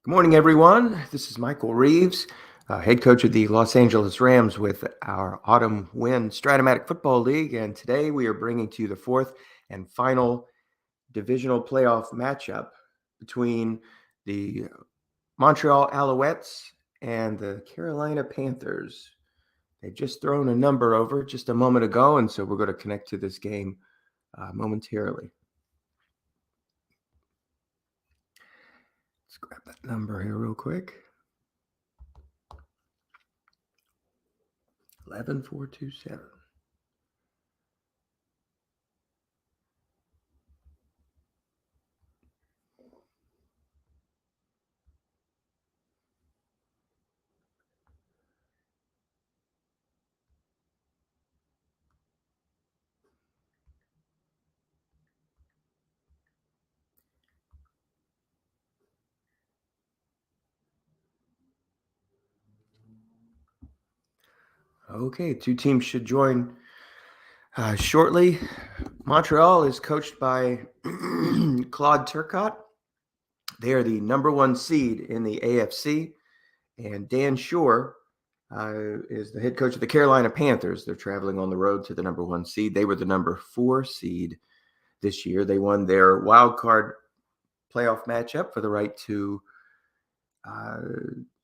Good morning, everyone. This is Michael Reeves, head coach of the Los Angeles Rams with our Autumn Win Strat-o-matic Football League. And today we are bringing to you the fourth and final divisional playoff matchup between the Montreal Alouettes and the Carolina Panthers. They've just thrown a number over just a moment ago, and so we're going to connect to this game momentarily. Let's grab that number here real quick. 11427. Okay, two teams should join shortly. Montreal is coached by Claude Turcotte. They are the number one seed in the AFC. And Dan Shore is the head coach of the Carolina Panthers. They're traveling on the road to the number one seed. They were the number 4 seed this year. They won their wild card playoff matchup for the right to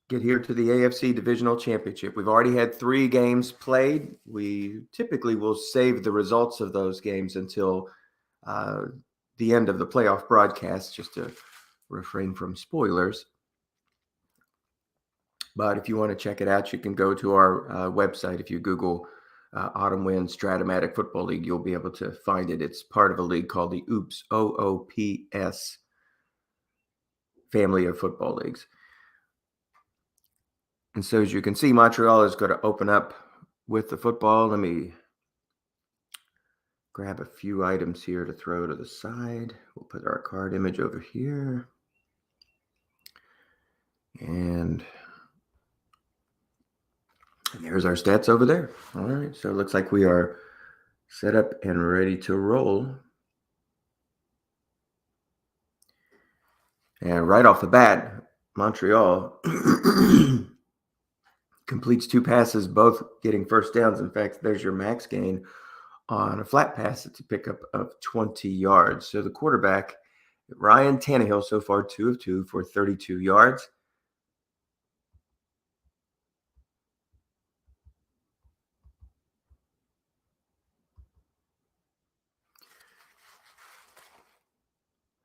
get here to the AFC Divisional Championship. We've already had 3 games played. We typically will save the results of those games until the end of the playoff broadcast, just to refrain from spoilers. But if you want to check it out, you can go to our website. If you Google Autumn Win Strat-o-matic Football League, you'll be able to find it. It's part of a league called the OOPS family of football leagues. And so as you can see, Montreal is going to open up with the football. Let me grab a few items here to throw to the side. We'll put our card image over here. And there's our stats over there. All right, so it looks like we are set up and ready to roll. And right off the bat, Montreal completes 2 passes, both getting first downs. In fact, there's your max gain on a flat pass. It's a pickup of 20 yards. So the quarterback, Ryan Tannehill, so far 2 of 2 for 32 yards.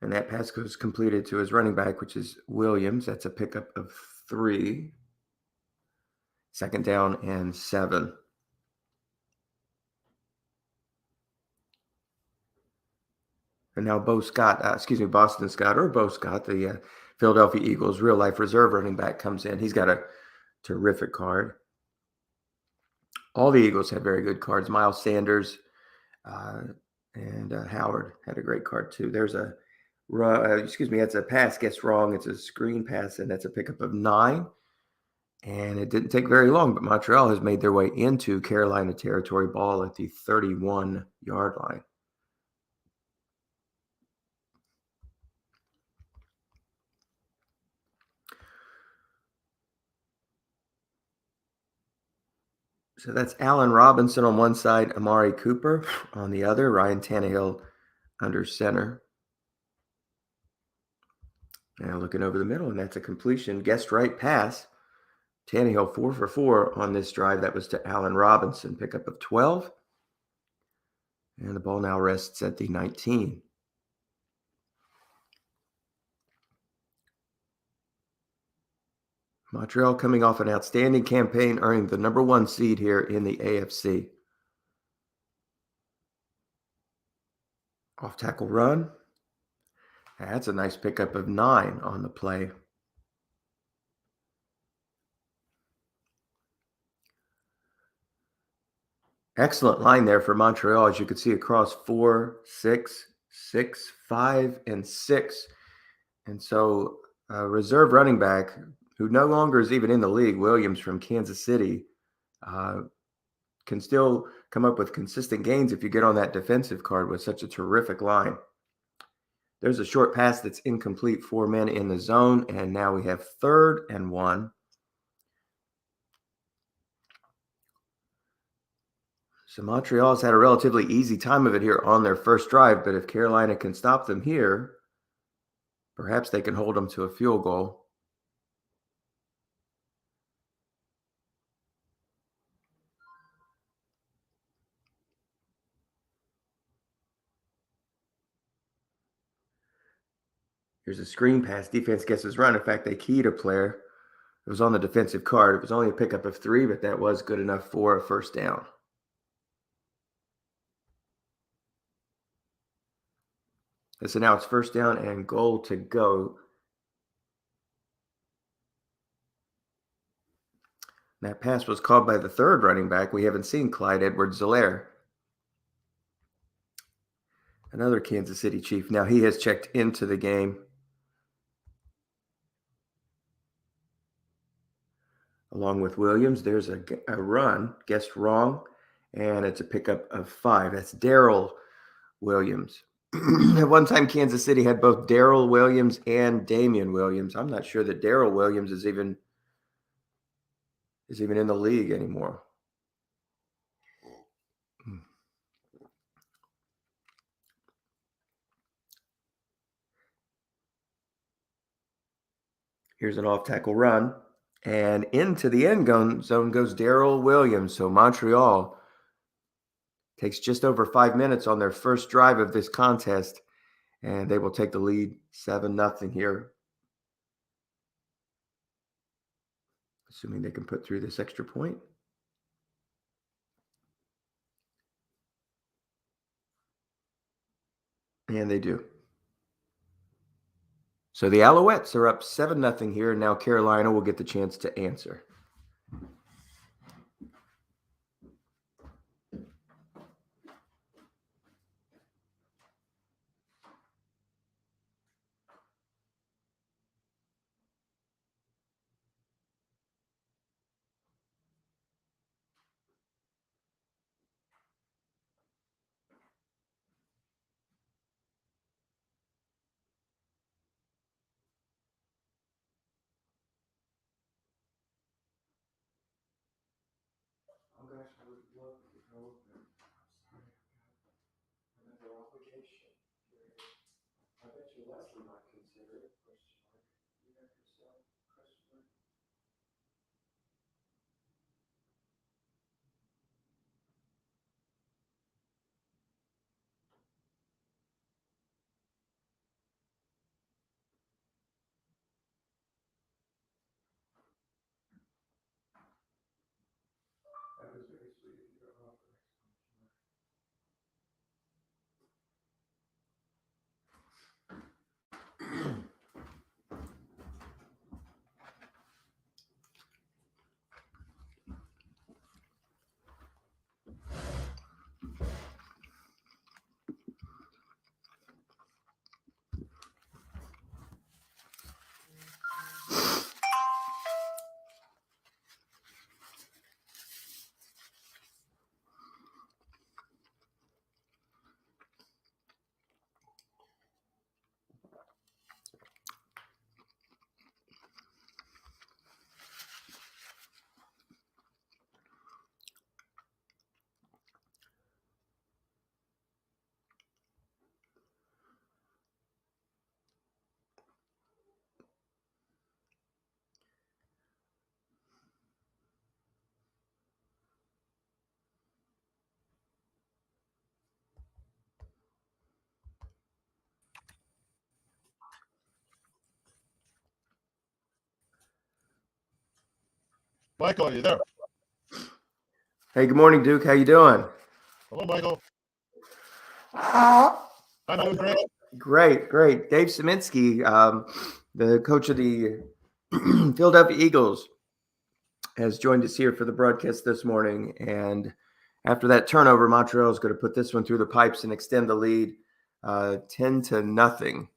And that pass goes completed to his running back, which is Williams. That's a pickup of 3. Second down and 7. And now Boston Scott, or Bo Scott, the Philadelphia Eagles real-life reserve running back, comes in. He's got a terrific card. All the Eagles had very good cards. Miles Sanders and Howard had a great card too. There's that's a pass gets wrong. It's a screen pass, and that's a pickup of 9. And it didn't take very long, but Montreal has made their way into Carolina territory, ball at the 31-yard line. So that's Allen Robinson on one side, Amari Cooper on the other, Ryan Tannehill under center. And looking over the middle, and that's a completion. Guessed right pass. Tannehill 4 for 4 on this drive. That was to Allen Robinson, pickup of 12. And the ball now rests at the 19. Montreal coming off an outstanding campaign, earning the number 1 seed here in the AFC. Off tackle run. That's a nice pickup of 9 on the play. Excellent line there for Montreal, as you can see across 4, 6, 6, 5, and 6. And so reserve running back, who no longer is even in the league, Williams from Kansas City, can still come up with consistent gains if you get on that defensive card with such a terrific line. There's a short pass that's incomplete, 4 men in the zone, and now we have 3rd and 1. So Montreal's had a relatively easy time of it here on their first drive, but if Carolina can stop them here, perhaps they can hold them to a field goal. Here's a screen pass. Defense gets his run. In fact, they keyed a player. It was on the defensive card. It was only a pickup of 3, but that was good enough for a first down. So now it's first down and goal to go. That pass was called by the 3rd running back. We haven't seen Clyde Edwards-Helaire, another Kansas City Chief. Now he has checked into the game. Along with Williams, there's a run, guessed wrong, and it's a pickup of 5. That's Darrell Williams. At one time, Kansas City had both Darrell Williams and Damian Williams. I'm not sure that Darrell Williams is even in the league anymore. Here's an off-tackle run, and into the end zone goes Darrell Williams. So Montreal takes just over 5 minutes on their first drive of this contest, and they will take the lead 7-0 here, assuming they can put through this extra point. And they do. So the Alouettes are up 7-0 here, and now Carolina will get the chance to answer. Oh gosh, I would love to go with them. I'm sorry, I've got another obligation. I bet you Leslie might consider it. Question mark. You have yourself? Question mark. That was very sweet of you to offer. Michael, are you there? Hey, good morning, Duke. How you doing? Hello, Michael. I'm doing great. Great. Dave Szymanski, the coach of the Philadelphia Eagles, has joined us here for the broadcast this morning. And after that turnover, Montreal is going to put this one through the pipes and extend the lead 10-0.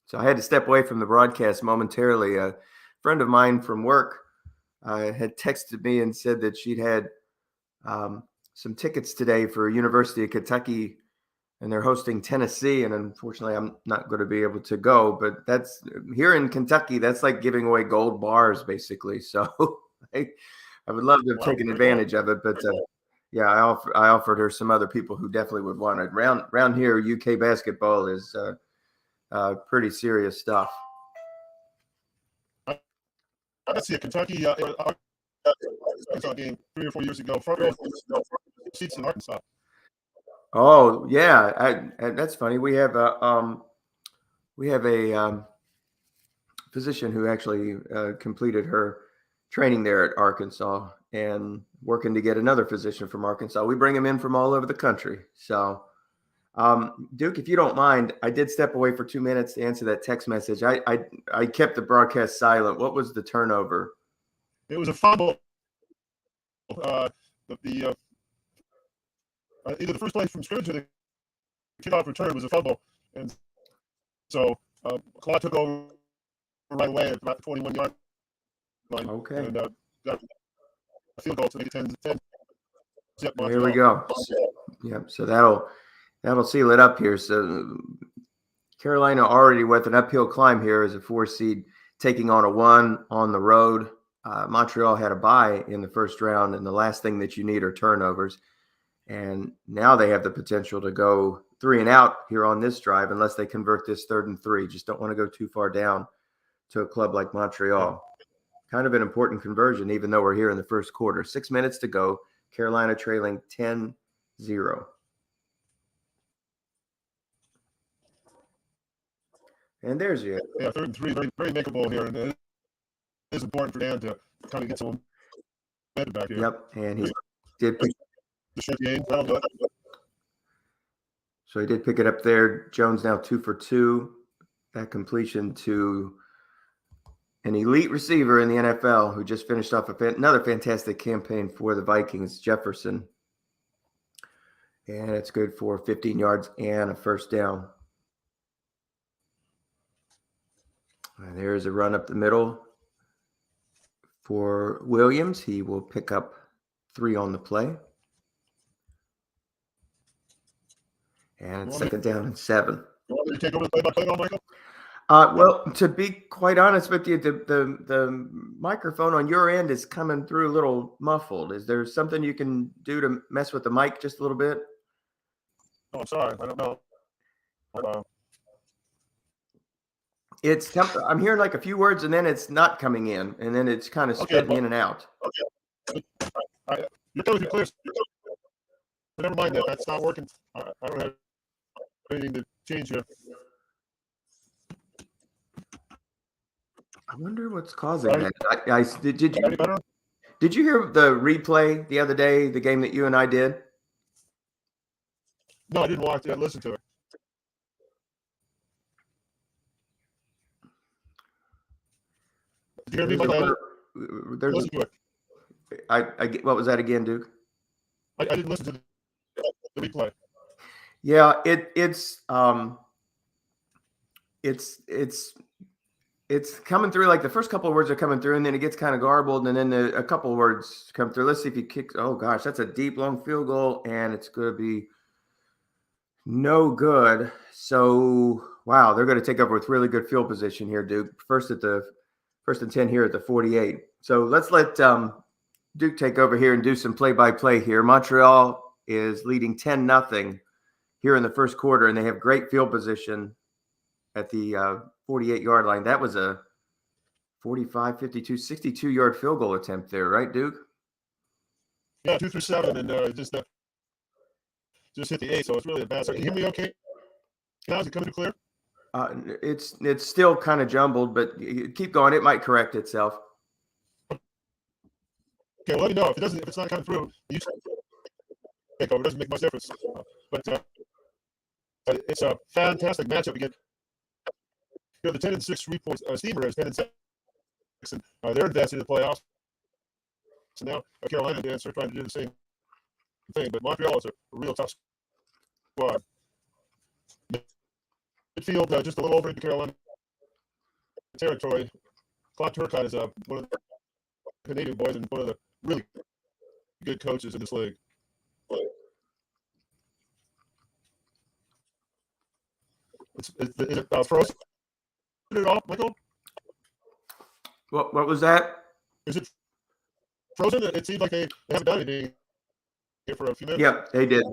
So I had to step away from the broadcast momentarily. A friend of mine from work had texted me and said that she'd had some tickets today for University of Kentucky and they're hosting Tennessee. And unfortunately, I'm not going to be able to go. But that's here in Kentucky. That's like giving away gold bars, basically. So I would love to have taken advantage of it. But yeah, I offered her some other people who definitely would want it. Round here, UK basketball is pretty serious stuff. I see a Kentucky Arkansas game 3 or 4 years ago. Front row seats in Arkansas. Oh yeah, that's funny. We have a physician who actually completed her training there at Arkansas and working to get another physician from Arkansas. We bring them in from all over the country. So, Duke, if you don't mind, I did step away for 2 minutes to answer that text message. I kept the broadcast silent. What was the turnover? It was a fumble. Either the first play from scrimmage or the kickoff return was a fumble, and so Claude took over right away at about the 21-yard line. Okay. And got a field goal to make it 10. There we go. Yep. So that'll seal it up here. So Carolina already with an uphill climb here as a 4 seed taking on a 1 on the road. Montreal had a bye in the first round, and the last thing that you need are turnovers. And now they have the potential to go 3 and out here on this drive unless they convert this 3rd and 3. Just don't want to go too far down to a club like Montreal. Kind of an important conversion, even though we're here in the first quarter. 6 minutes to go. Carolina trailing 10-0. And there's you. Yeah, 3rd and 3, very, very makeable here. And it is important for Dan to kind of get some momentum back here. Yep, and he did pick the short game. So he did pick it up there. Jones now 2 for 2. That completion to an elite receiver in the NFL who just finished off another fantastic campaign for the Vikings, Jefferson. And it's good for 15 yards and a first down. And there's a run up the middle for Williams. He will pick up 3 on the play. And it's 2nd down and 7. You want me to take over the play-by-play now, Michael? Well, to be quite honest with you, the microphone on your end is coming through a little muffled. Is there something you can do to mess with the mic just a little bit? Oh, I'm sorry. I don't know. I'm hearing like a few words and then it's not coming in, and then it's kind of spitting in and out. Okay. You're coming through clear. But never mind that. That's not working. I don't have anything to change here. I wonder what's causing that. Did you hear the replay the other day, the game that you and I did? No, I didn't watch it. I listened to it. Did you hear me? Listen to it. What was that again, Duke? I didn't listen to the replay. Yeah, it's coming through. Like the first couple of words are coming through, and then it gets kind of garbled, and then a couple of words come through. Let's see if he kicks. Oh gosh, that's a deep, long field goal, and it's going to be no good. So wow, they're going to take over with really good field position here, Duke. First and 10 here at the 48. So let's let Duke take over here and do some play-by-play here. Montreal is leading 10-0 here in the first quarter, and they have great field position at the 48-yard line. That was a 45, 52, 62-yard field goal attempt there, right, Duke? Yeah, 2 through 7, and just hit the 8, so it's really a bad start. Can you hear me okay? Now, is it coming through clear? It's still kind of jumbled, but keep going. It might correct itself. Okay, well, let me know if it's not coming through. You take over. It doesn't make much difference. But it's a fantastic matchup again. You know, the 10-6 report Steamer is 10-6, and they're advancing to the playoffs. So now Carolina and are trying to do the same thing, but Montreal is a real tough squad. Midfield just a little over into Carolina territory. Claude Turcotte is one of the Canadian boys and one of the really good coaches in this league. Is it frozen at all, Michael? What was that? Is it frozen? It seems like they haven't done anything here for a few minutes. Yep, they did.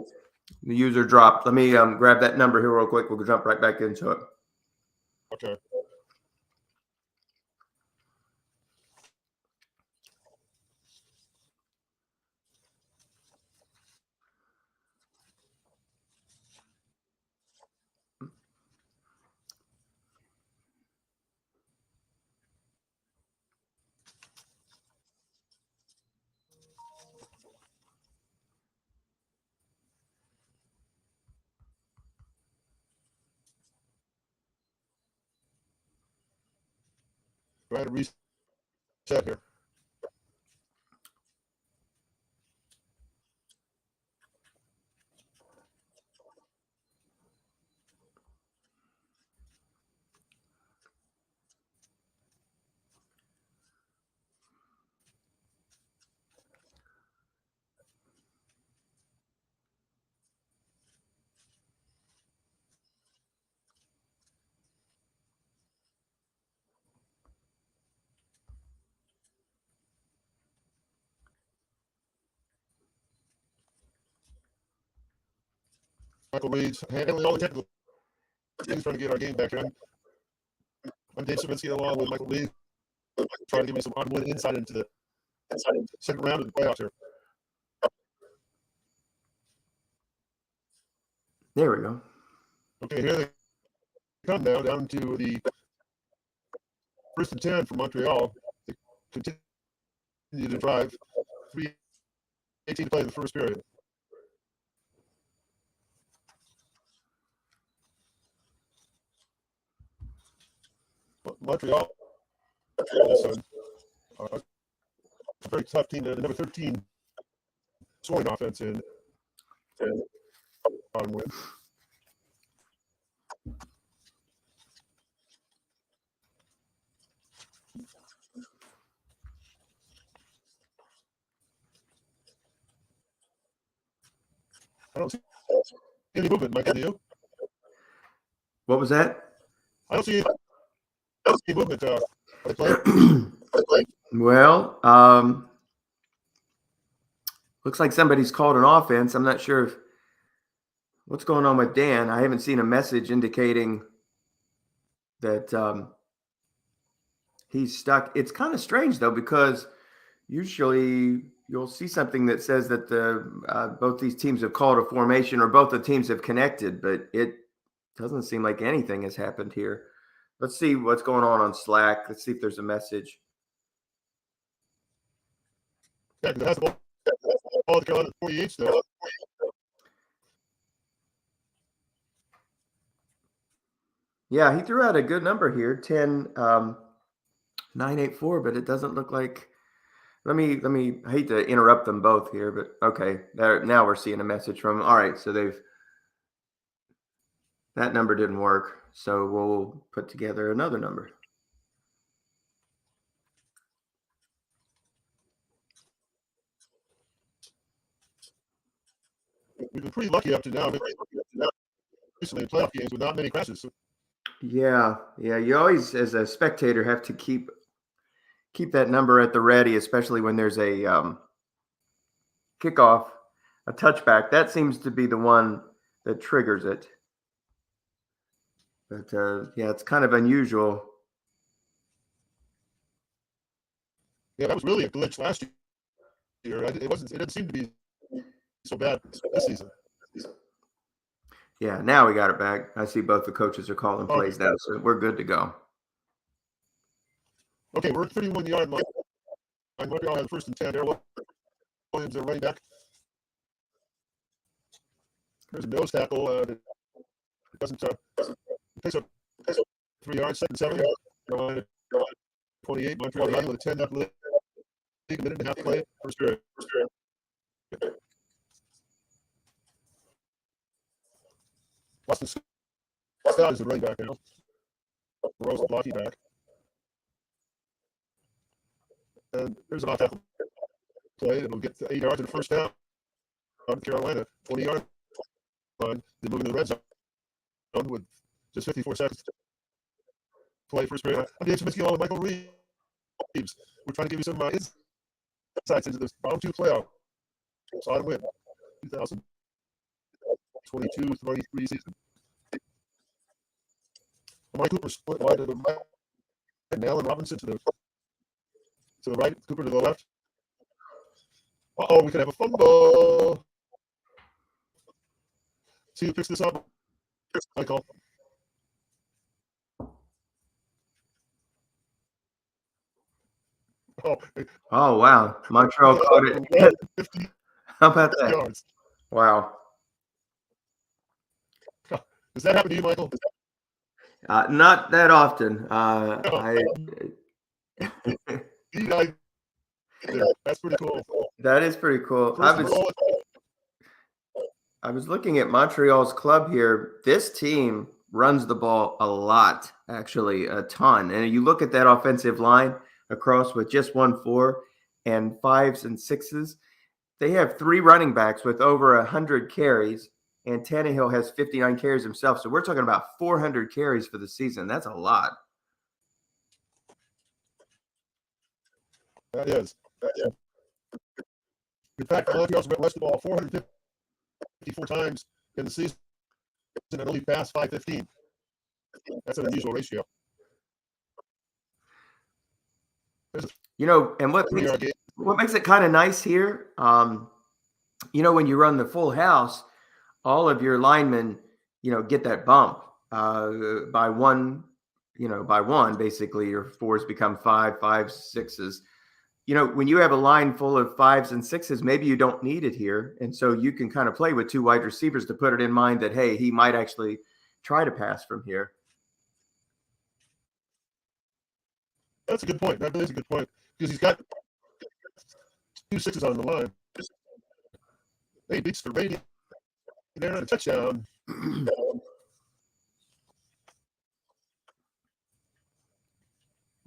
The user dropped. Let me grab that number here real quick. We'll jump right back into it. Okay. Go ahead and reset here. Michael Reed's handling all the technical things, trying to get our game back in. I'm Dave Savinsky along with Michael Reed, trying to give me some ongoing insight into the second round of the playoffs here. There we go. Okay, here they come now, down to the 1st and 10 for Montreal. They continue to drive. 3:18 to play in the first period. Montreal is a very tough team. They're the number 13 scoring offense in bottom win. I don't see any movement, Mike, do you? What was that? I don't see any movement. Are they playing? Well, looks like somebody's called an offense. I'm not sure what's going on with Dan. I haven't seen a message indicating that he's stuck. It's kind of strange though, because usually you'll see something that says that both these teams have called a formation or both the teams have connected, but it doesn't seem like anything has happened here. Let's see what's going on Slack. Let's see if there's a message. Yeah, because it has the ball at the Carolina 48 still. Yeah, he threw out a good number here, 10-984, but it doesn't look like. Let me. I hate to interrupt them both here, but okay. Now we're seeing a message from. All right, so that number didn't work, so we'll put together another number. We've been pretty lucky up to now. Recently in playoff games with not many crashes. Yeah. You always, as a spectator, have to keep that number at the ready, especially when there's a kickoff, a touchback. That seems to be the one that triggers it. But yeah, it's kind of unusual. Yeah, that was really a glitch last year. It didn't seem to be so bad this season. Yeah, now we got it back. I see both the coaches are calling plays now, so we're good to go. Okay, we're at 31-yard line. Montreal has 1st and 10. Darryl Williams, their running back. There's a nose tackle. It doesn't picks up 3 yards, 2nd and 7. Carolina 28. Montreal leading with a 10-0 lead. A minute and a half to play. First period. Boston Scott is the running back now. Rose the blocking back. And there's an off-tackle play. It'll get to 8 yards and a first down on Carolina, 20-yard line. They move in the red zone with Just 54 seconds to play first period. I'm Dave Saminsky along with Michael Reeves. We're trying to give you some insights into this round 2 playoff. Solid win. 2022-23 season. Amari Cooper split wide to the right, and Allen Robinson to the right, Cooper to the left. We could have a fumble. See who picks this up. Michael. Oh, wow. Montreal caught it. How about that? Yards. Wow. Does that happen to you, Michael? Not that often. That's pretty cool. That is pretty cool. I was looking at Montreal's club here. This team runs the ball a lot, actually, a ton. And you look at that offensive line across with just 1-4 and 5s and 6s. They have 3 running backs with over 100 carries, and Tannehill has 59 carries himself. So we're talking about 400 carries for the season. That's a lot. That is. In fact, Montreal's rushed the ball 454 times in the season and only passed 515. That's an unusual ratio. And what makes it kind of nice here, when you run the full house, all of your linemen, get that bump by one, basically your 4s become 5s, 6s. When you have a line full of 5s and 6s, maybe you don't need it here. And so you can kind of play with 2 wide receivers to put it in mind that, hey, he might actually try to pass from here. That's a good point. That is a good point. Because he's got 2 6s on the line. They beats the rating. They're on a touchdown. Who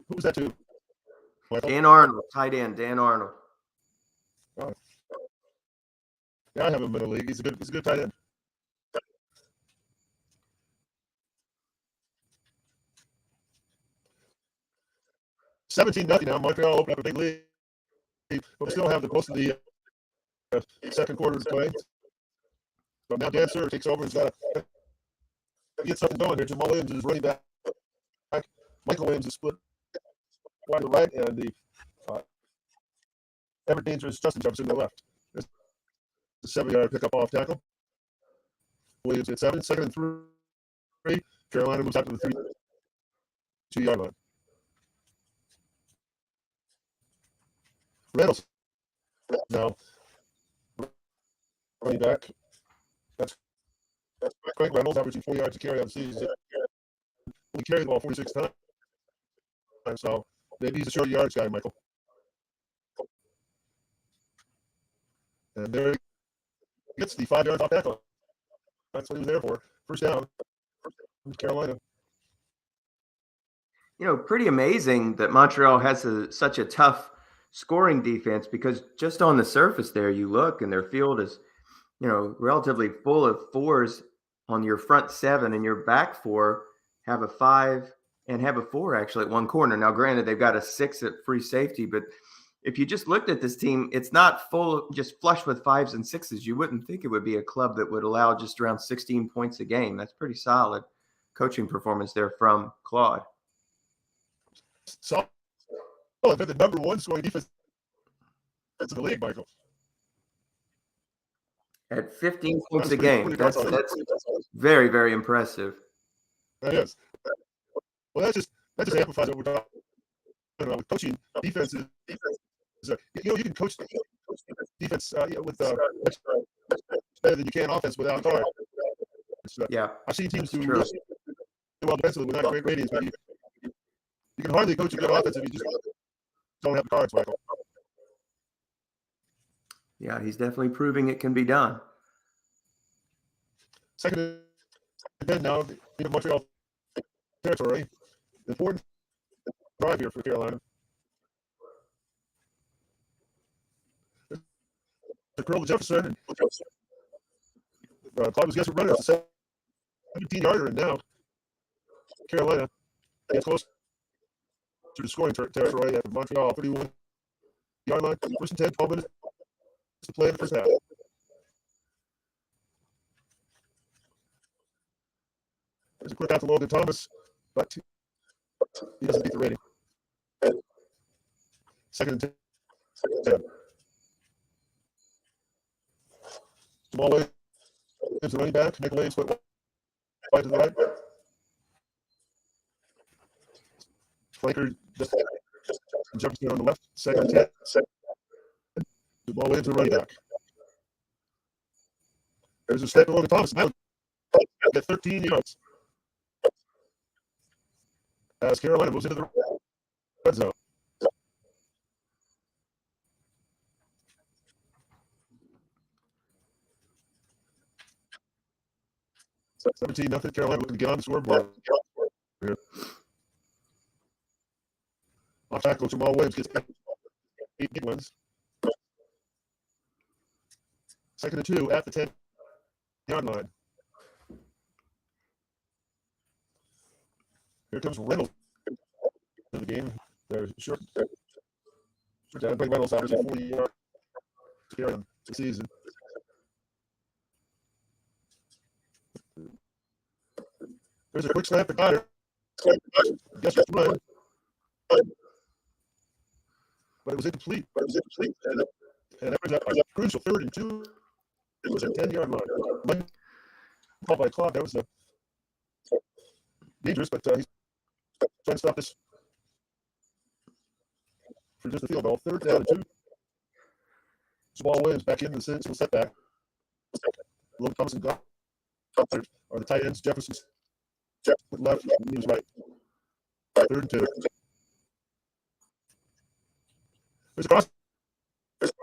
was that to? Dan Arnold, tight end, Dan Arnold. Oh. Yeah, I have him in the league. He's a good tight end. $17 now. Montreal opened up a big lead, but we still have most of the second quarter to play. But now Dan Surr takes over and has got to get something going here. Jamal Williams is running back. Michael Williams is split wide to the right, and the ever dangerous Justin Jefferson to the left. There's the 7-yard pickup off tackle. Williams at 7, 2nd and 3. Carolina moves out to the 2-yard line. Reynolds now running back. That's Craig Reynolds, averaging 4 yards a carry on the season. Only carried the ball 46 times. So maybe he's a short yards guy, Michael. And there he gets the 5 yards off tackle. That's what he was there for. First down. Carolina. Pretty amazing that Montreal has such a tough scoring defense, because just on the surface there, you look and their field is, relatively full of 4s on your front 7, and your back 4 have a 5 and have a 4 actually at one corner. Now, granted, they've got a 6 at free safety, but if you just looked at this team, it's not full, just flush with 5s and 6s. You wouldn't think it would be a club that would allow just around 16 points a game. That's pretty solid coaching performance there from Claude. So, I bet the number 1 scoring defense in the league, Michael. At 15 points a game. That's very, very impressive. That is. Well, that just amplifies what we're talking about. Coaching defense is you can coach defense with much better than you can offense without cards. Yeah, I've seen teams do really well defensively without great ratings, but you can hardly coach a good offense if you just don't have the cards, Michael. Yeah, he's definitely proving it can be done. 2nd and 10 now in Montreal territory. Important drive here for Carolina. The curl to Jefferson. And Claude was guessing running. It's a 17-yarder, and now Carolina gets close to the scoring territory at the Montreal 31-yard line. First and 10, 12 minutes to play in the first half. There's a quick out to Logan Thomas, but he doesn't beat the rating. Second and 10. Jamal Williams, the running back. Nick Williams went wide to the right. Flanker Jefferson on the left. Second and 10. Jamal Williams, the running back. There's a step to Logan Thomas. Now get 13 yards. As Carolina moves into the red zone. So 17-0. Carolina looking to get on the scoreboard. Here. Off tackle, Jamal Williams gets 8 big ones. Second and 2 at the 10-yard line. Here comes Reynolds to the game. They're short down. Blake Reynolds averaging 40 yards carry on the season. There's a quick snap to Goddard. Guess it's run. But it was incomplete. And that was a crucial 3rd and 2. It was a 10-yard line. Called by Claude. That was dangerous, but he's trying to stop this for just a field goal. 3rd down and 2. Jamal Williams back in the single setback. Logan Thomas and Goddard are the tight ends. Jefferson went left, Williams right. 3rd and 2. There's a cross.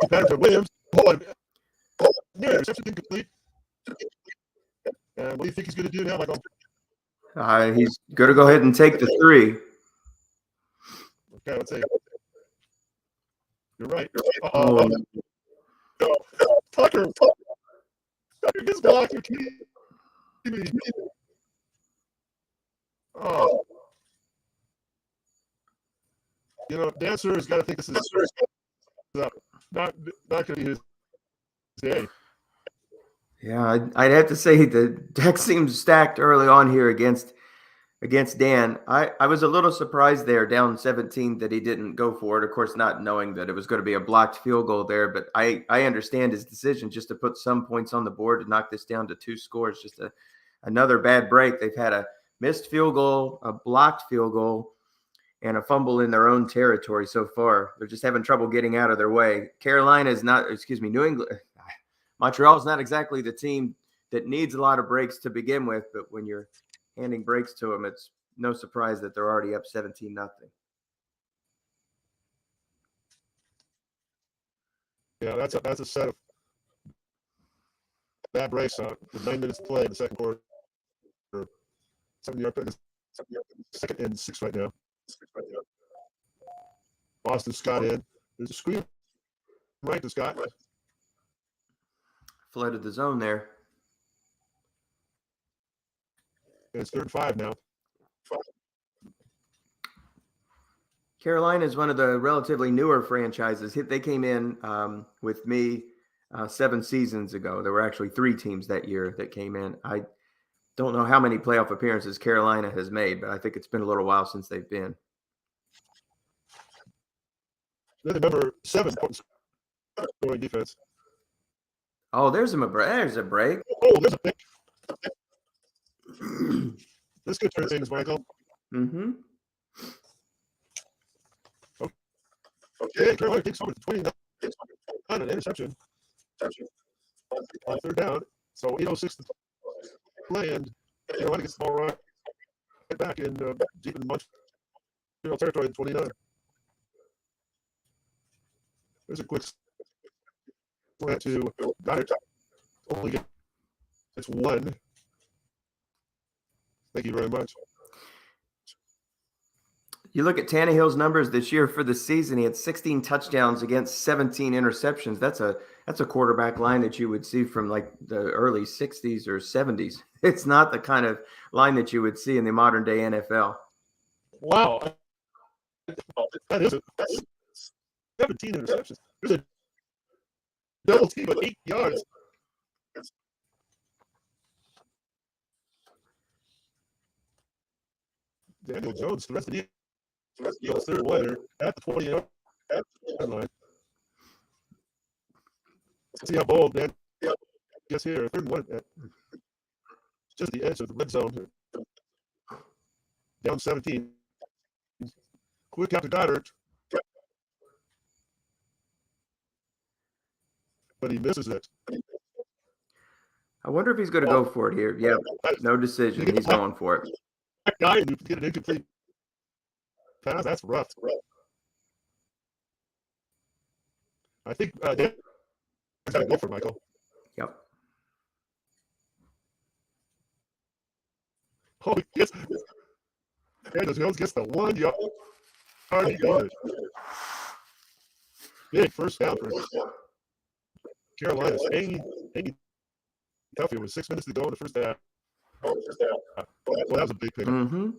Pattern to Williams. Near interception, incomplete. And what do you think he's going to do now, Michael? He's going to go ahead and take the 3. Okay, let's see. You're right. Tucker gets blocked. You're kidding me. Oh. You know, Dancer has got to think this is not going to be his day. Yeah, I'd have to say the deck seems stacked early on here against Dan. I was a little surprised there, down 17, that he didn't go for it. Of course, not knowing that it was going to be a blocked field goal there. But I understand his decision just to put some points on the board to knock this down to 2 scores. Just another bad break. They've had a missed field goal, a blocked field goal, and a fumble in their own territory so far. They're just having trouble getting out of their way. New England. Montreal is not exactly the team that needs a lot of breaks to begin with, but when you're handing breaks to them, it's no surprise that they're already up 17-0. Yeah, that's a set of bad breaks with 9 minutes to play in the second quarter. 7-yard penalty. 2nd and 6 right now. Boston Scott in. There's a screen right to Scott. Flooded the zone there. And it's 3rd and 5 now. Carolina is one of the relatively newer franchises. They came in with me 7 seasons ago. There were actually 3 teams that year that came in. I don't know how many playoff appearances Carolina has made, but I think it's been a little while since they've been. They're the number 7 scoring defense. Oh, there's a break. Oh, there's a pick. This could turn things, Michael. Mm-hmm. Okay, Carolina takes over to 29 on an interception. On 3rd down. So 8:06 to play, and Carolina gets the ball right back in deep in Montreal territory at 29. There's a quick slant to Goddard. Only gets 1. Thank you very much. You look at Tannehill's numbers this year for the season. He had 16 touchdowns against 17 interceptions. That's a quarterback line that you would see from like the early 60s or 70s. It's not the kind of line that you would see in the modern day NFL. Wow. That's 17 interceptions. There's a double team at 8 yards. Daniel Jones, the rest of the third one at the 20-yard line. Let's see how bold Dan gets here. Third and 1 at just the edge of the red zone here. Down 17. Quick out to Goddard. But he misses it. I wonder if he's going to go for it here. Yeah, no decision. He's going for it. That guy and you get an incomplete pass. That's rough. I think Dan's got to go for Michael. Yep. Oh, yes. Daniel Jones gets the 1 yard. Big first down for Carolina. Hanging tough here with 6 minutes to go in the first half. Well, that was a big pickup. Mm-hmm.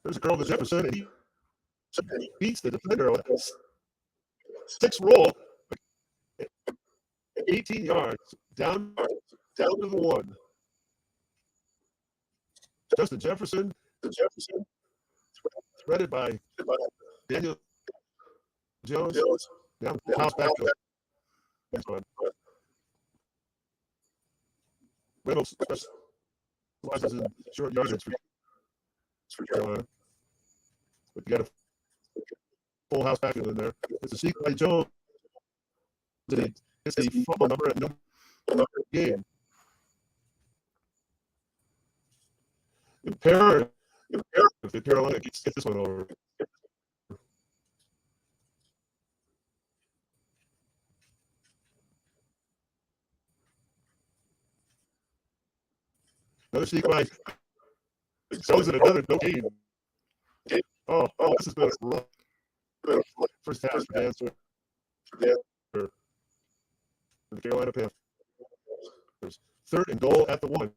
There's a girl to Jefferson, and he beats the defender on a 6 roll, 18 yards, down to the 1. Justin Jefferson, threaded by Daniel Jones. Down the house back to next one. Reynolds specializes in short yardage for Carolina. But you got a full house backfield in there. It's a seek by Jones. It's the fumble number at number game. Imperative if Carolina gets this one over. Another sneak by Jones in another no game. Oh, this has been a rough first half for Dan for the Carolina Panthers. 3rd and goal at the 1.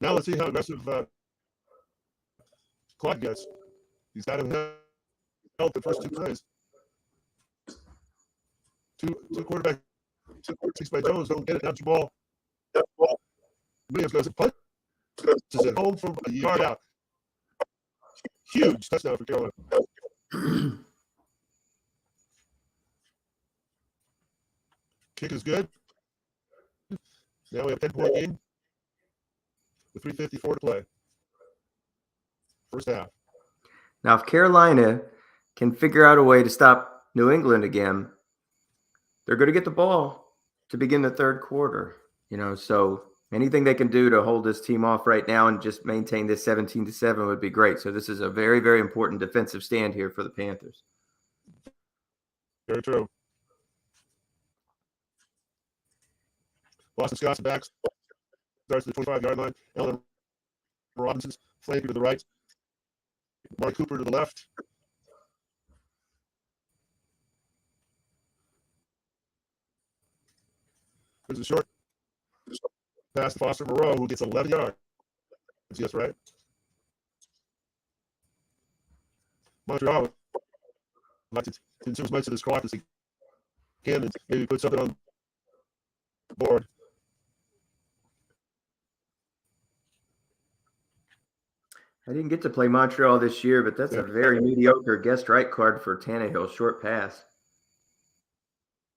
Now let's see how aggressive Claude gets. He's got him held the first 2 plays. Two quarterback six by Jones, don't get it, down the ball. Williams goes and punches it home from a yard out. Huge touchdown for Carolina. Kick is good. Now we have a 10-point game with 3:54 to play. First half. Now, if Carolina can figure out a way to stop New England again, they're going to get the ball to begin the third quarter. So anything they can do to hold this team off right now and just maintain this 17-7 would be great. So this is a very, very important defensive stand here for the Panthers. Very true. Boston Scott's back. Starts at the 25-yard line. Allen Robinson's flanker to the right. Mark Cooper to the left. There's a short pass to Foster Moreau, who gets 11 yards. Yes, right. Montreal would like to consume as much of this clock as he can and maybe put something on the board. I didn't get to play Montreal this year, but that's a very mediocre guest right card for Tannehill. Short pass.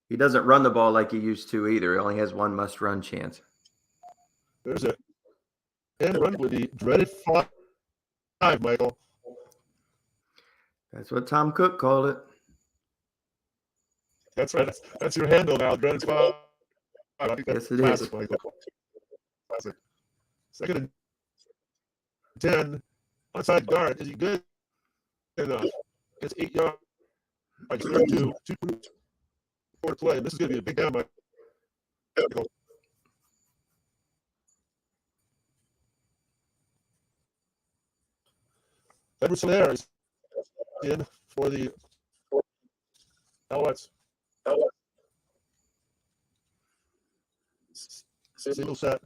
He doesn't run the ball like he used to either. He only has 1 must-run chance. There's a end run with the dreaded 5, Michael. That's what Tom Cook called it. That's right. That's your handle now, dreaded 5. I think that's Yes, it classic, is. Michael. Classic. 2nd and 10. Outside guard. Is he good enough? It's 8 yards. 32. 2 play. This is going to be a big down by Edward Solaire is in for the Alouettes. Single set.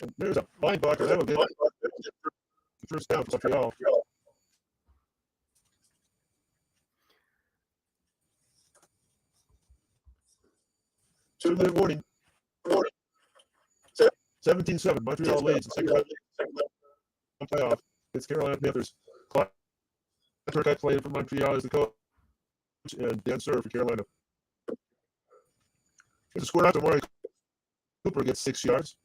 And there's a linebacker. That'll get the first down for Montreal. Two-minute warning. 17-7. Montreal leads the second playoff. It's Carolina Panthers. Claude playing for Montreal as the coach, and Dan Serve for Carolina. There's a score out to Maury Cooper gets 6 yards.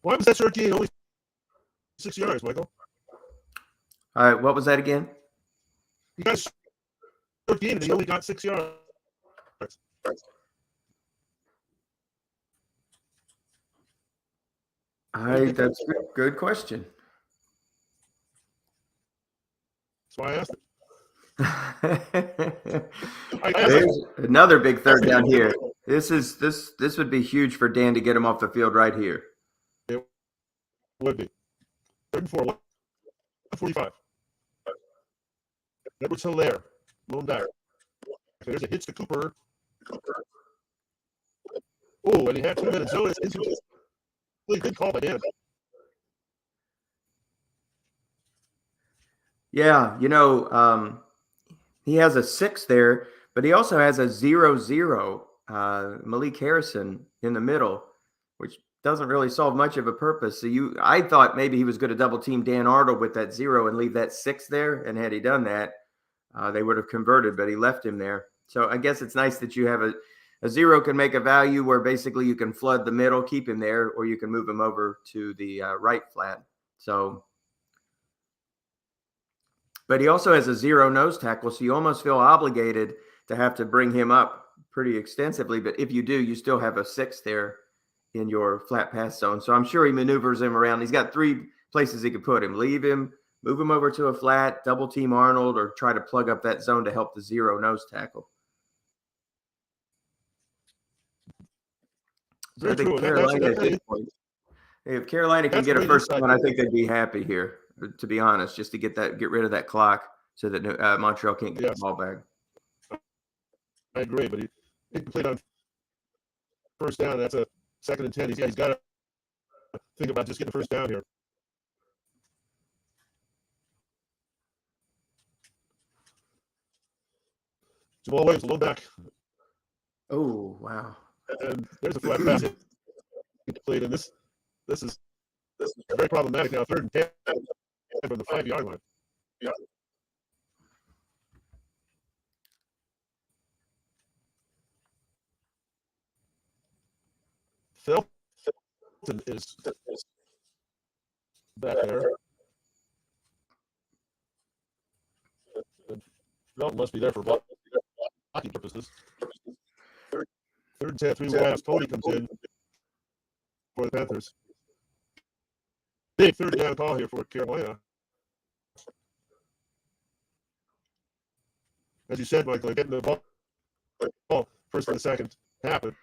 Why was that short gain only 6 yards, Michael? All right, what was that again? You guys short gain and he only got 6 yards. That's a good question. That's why I asked it. There's another big third down here. This would be huge for Dan to get him off the field right here. It would be. 3rd and 4, 145. Edwards Hilaire, lone back. There's a hitch to Cooper. Oh, and he had 2 minutes. So it's really good call by Dan. Yeah, he has a 6 there, but he also has a 0-0, Malik Harrison in the middle, which doesn't really solve much of a purpose. So I thought maybe he was going to double team Dan Arnold with that 0 and leave that 6 there. And had he done that, they would have converted, but he left him there. So I guess it's nice that you have a 0 can make a value where basically you can flood the middle, keep him there, or you can move him over to the right flat. So, but he also has a 0 nose tackle, so you almost feel obligated to have to bring him up pretty extensively. But if you do, you still have a 6 there in your flat pass zone. So I'm sure he maneuvers him around. He's got 3 places he could put him. Leave him, move him over to a flat, double team Arnold, or try to plug up that zone to help the 0 nose tackle. So I think Carolina at this point, if Carolina can get a first down, I think they'd be happy here, to be honest, just to get rid of that clock so that Montreal can't get the ball back. I agree, but he played on first down. That's a 2nd and 10. He's got to think about just getting the first down here. Jamal Williams, low back. Oh, wow. And there's a flat pass he played, and this is very problematic now. 3rd and 10 from the 5-yard line. Yeah. Felton is back there. And Felton must be there for blocking purposes. 3rd and 10, 3 Rams. Cody comes in for the Panthers. Big 3rd down call here for Carolina. As you said, Michael, getting the ball first and the second happen.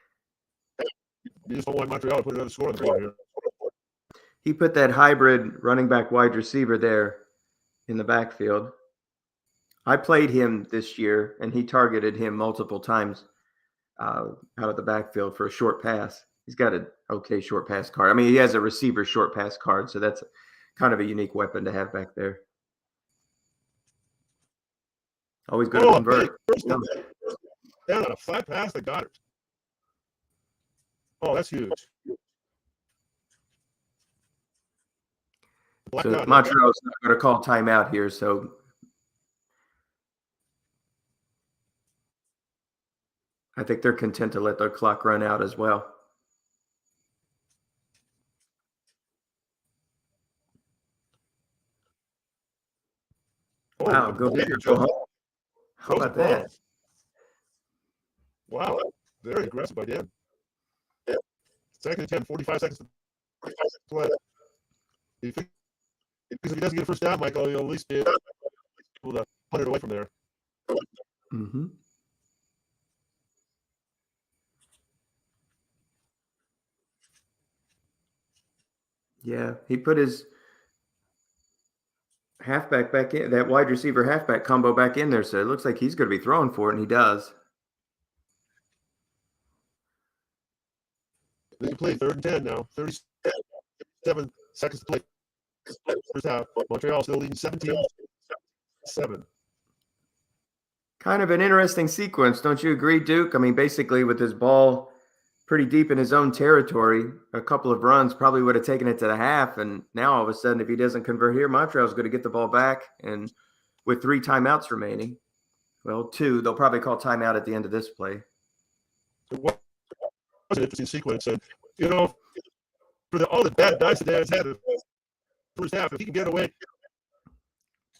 You just don't want Montreal to put another score on the board here. He put that hybrid running back wide receiver there in the backfield. I played him this year, and he targeted him multiple times out of the backfield for a short pass. He's got an okay short pass card. I mean, he has a receiver short pass card, so that's kind of a unique weapon to have back there. Always good to convert. Down on a flat pass to Goddard. Oh, that's huge. So Montreal's not going to call timeout here, so I think they're content to let their clock run out as well. Wow, go big or go home. How about that? Wow, very aggressive by Dan. 2nd and 10, 45 seconds to play. Because if he doesn't get a first down, Michael, he'll at least be able to punt it away from there. Mm-hmm. Yeah, he put his halfback back in, that wide receiver halfback combo back in there, so it looks like he's going to be throwing for it, and he does. They can play 3rd and 10 now. 37 seconds to play. First half. Montreal still leading 17-7. Kind of an interesting sequence, don't you agree, Duke? I mean, basically with his ball pretty deep in his own territory, a couple of runs probably would have taken it to the half, and now all of a sudden, if he doesn't convert here, Montreal's going to get the ball back, and with 3 timeouts remaining, well, 2, they'll probably call timeout at the end of this play. It was an interesting sequence, and for all the bad dice that Dan's had in the first half, if he can get away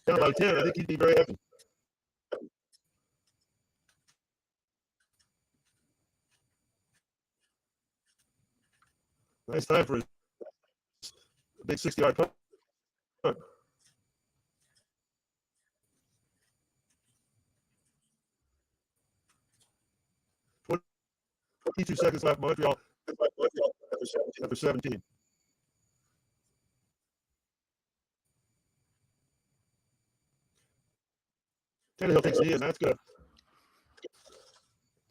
down by 10, I think he'd be very happy. Nice time for a big 60-yard punt. 22 seconds left. Montreal after 17. Tannehill takes the knee, and that's good.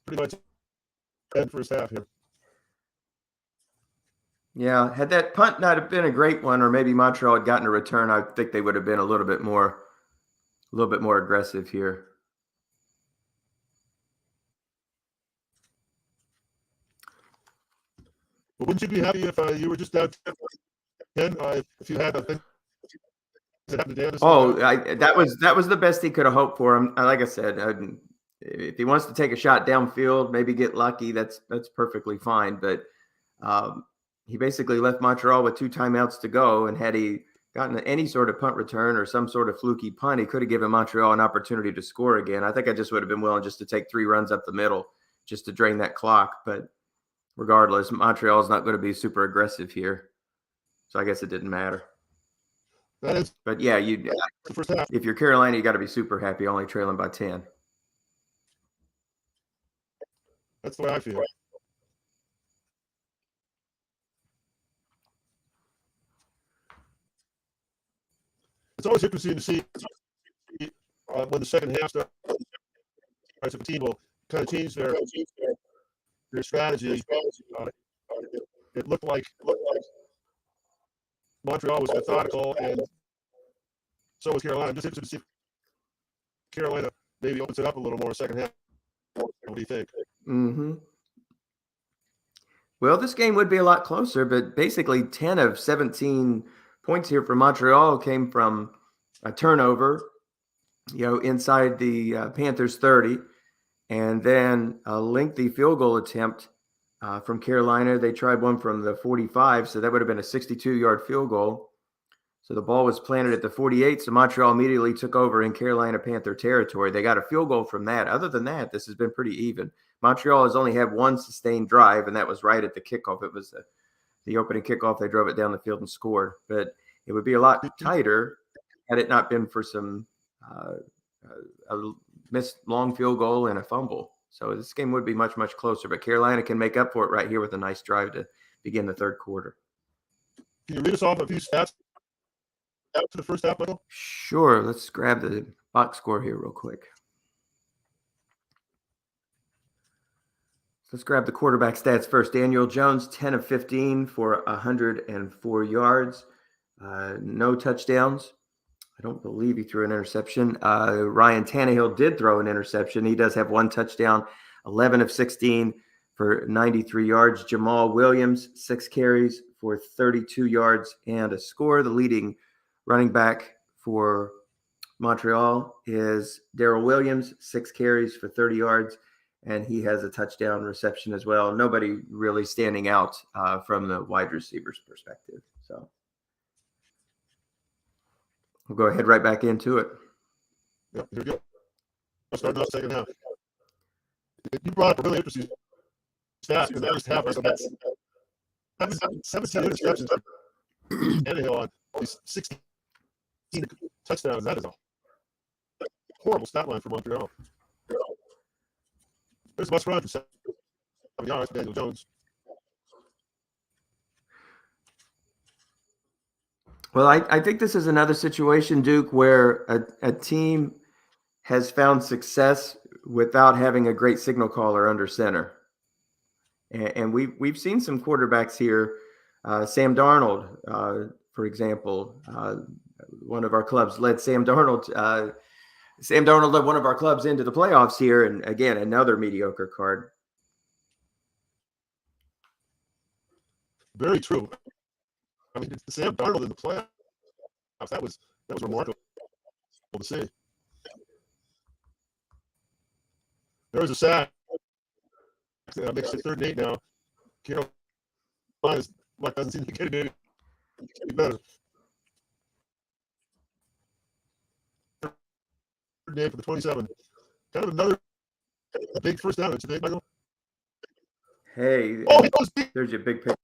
Pretty much end first half here. Yeah, had that punt not have been a great one, or maybe Montreal had gotten a return, I think they would have been a little bit more aggressive here. But wouldn't you be happy if you were just down 10? If you had a thing that happened to Dan? That was the best he could have hoped for him. Like I said, if he wants to take a shot downfield, maybe get lucky, that's perfectly fine. But he basically left Montreal with 2 timeouts to go, and had he gotten any sort of punt return or some sort of fluky punt, he could have given Montreal an opportunity to score again. I think I just would have been willing just to take 3 runs up the middle just to drain that clock. But regardless, Montreal is not going to be super aggressive here, so I guess it didn't matter. But yeah, if you're Carolina, you got to be super happy, only trailing by 10. That's the way I feel. It's always interesting to see when the second half starts, if a team will kind of change their strategy. It looked like Montreal was methodical, and so was Carolina. I'm just interested to see if Carolina maybe opens it up a little more second half. What do you think? Mm-hmm. Well, this game would be a lot closer, but basically 10 of 17 points here for Montreal came from a turnover, inside the Panthers 30, and then a lengthy field goal attempt from Carolina. They tried one from the 45, so that would have been a 62-yard field goal. So the ball was planted at the 48, so Montreal immediately took over in Carolina Panther territory. They got a field goal from that. Other than that, this has been pretty even. Montreal has only had 1 sustained drive, and that was right at the kickoff. It was the opening kickoff. They drove it down the field and scored. But it would be a lot tighter had it not been for some a missed long field goal and a fumble. So this game would be much, much closer. But Carolina can make up for it right here with a nice drive to begin the third quarter. Can you read us off a few stats out to the first half, Michael? Sure. Let's grab the box score here real quick. Let's grab the quarterback stats first. Daniel Jones, 10 of 15 for 104 yards. No touchdowns. I don't believe he threw an interception. Ryan Tannehill did throw an interception. He does have 1 touchdown, 11 of 16 for 93 yards. Jamal Williams, 6 carries for 32 yards and a score. The leading running back for Montreal is Darrell Williams, 6 carries for 30 yards, and he has a touchdown reception as well. Nobody really standing out from the wide receivers perspective. So we'll go ahead right back into it. Yep, here we go. Starting off second half. You brought up a really interesting stat in the first half. So that's 17 interceptions. Tannehill on these 16 touchdowns. That is a horrible stat line for Montreal. There's a must run for 7 yards for Daniel Jones. Well, I think this is another situation, Duke, where a team has found success without having a great signal caller under center. And we've seen some quarterbacks here. Sam Darnold, for example, one of our clubs led Sam Darnold. Sam Darnold led one of our clubs into the playoffs here, and again, another mediocre card. Very true. I mean, Sam Darnold in the playoffs, that was remarkable to see. There was a sack. Makes it 3rd and 8 now. Carolina's luck doesn't seem to get any better. 3rd and 8 for the 27. Kind of another big first down. It's a big, Michael. Hey, Oh, there's your big pick.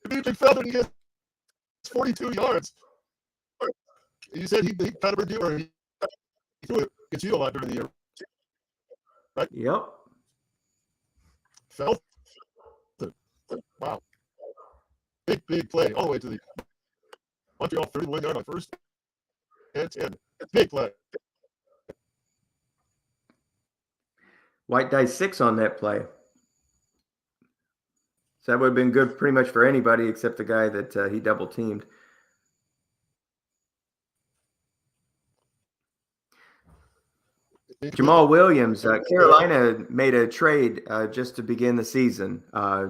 Big fell and he gets 42 yards. You said he Peppered you, or he threw it against you a lot during the year, right? Yep. Fell. Wow. Big play all the way to the Montreal 31 yard on 1st and 10. Big play. White dice 6 on that play. So that would have been good pretty much for anybody except the guy that he double teamed. Jamal Williams, Carolina made a trade just to begin the season.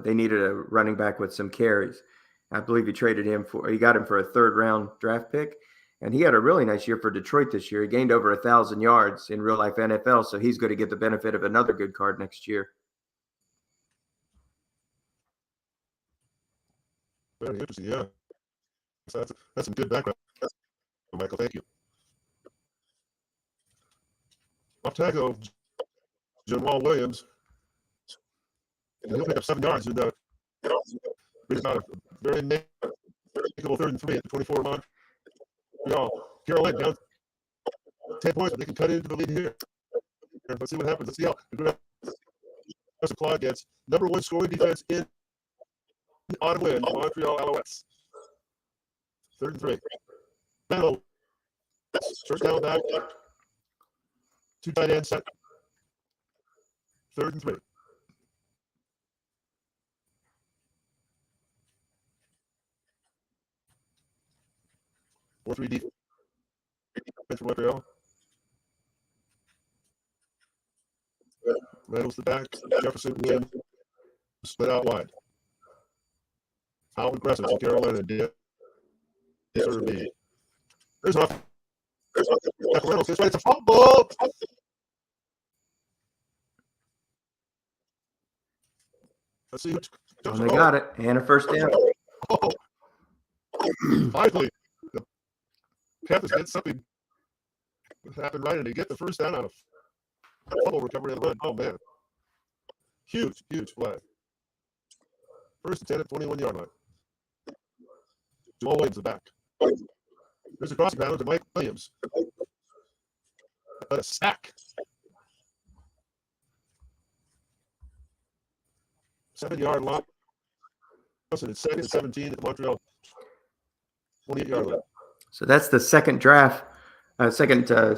They needed a running back with some carries. I believe he got him for a 3rd round draft pick. And he had a really nice year for Detroit this year. He gained over 1,000 yards in real life NFL. So he's going to get the benefit of another good card next year. Very interesting, yeah. So that's some good background, Michael. Thank you. Off tackle, Jamal Williams. And he'll pick up 7 yards. And brings about a very makeable 3rd and 3 at the 24 Montreal. Carolina down 10 points, but they can cut into the lead here. Let's see what happens. Let's see how aggressive Claude gets. Number 1 scoring defense in Ottawa and Montreal Alouettes. 3rd and 3. Battle. First down back. 2 tight ends set. 3rd and 3. Four three defense for Montreal. Reynolds the back. Jefferson Williams split out wide. How aggressive is Carolina did. There's off. Reynolds gets right. It's a fumble. Let's see. They got it. And a first down. Oh. Finally, the Panthers get something happen right, and they get the first down on a fumble recovery on the run. Oh, man. Huge play. 1st and 10 at 21-yard line. Jamal Williams the back. There's a crossing pattern to Mike Williams. But a sack. 7-yard line. It's 2nd and 17 at the Montreal 28-yard line. So that's the second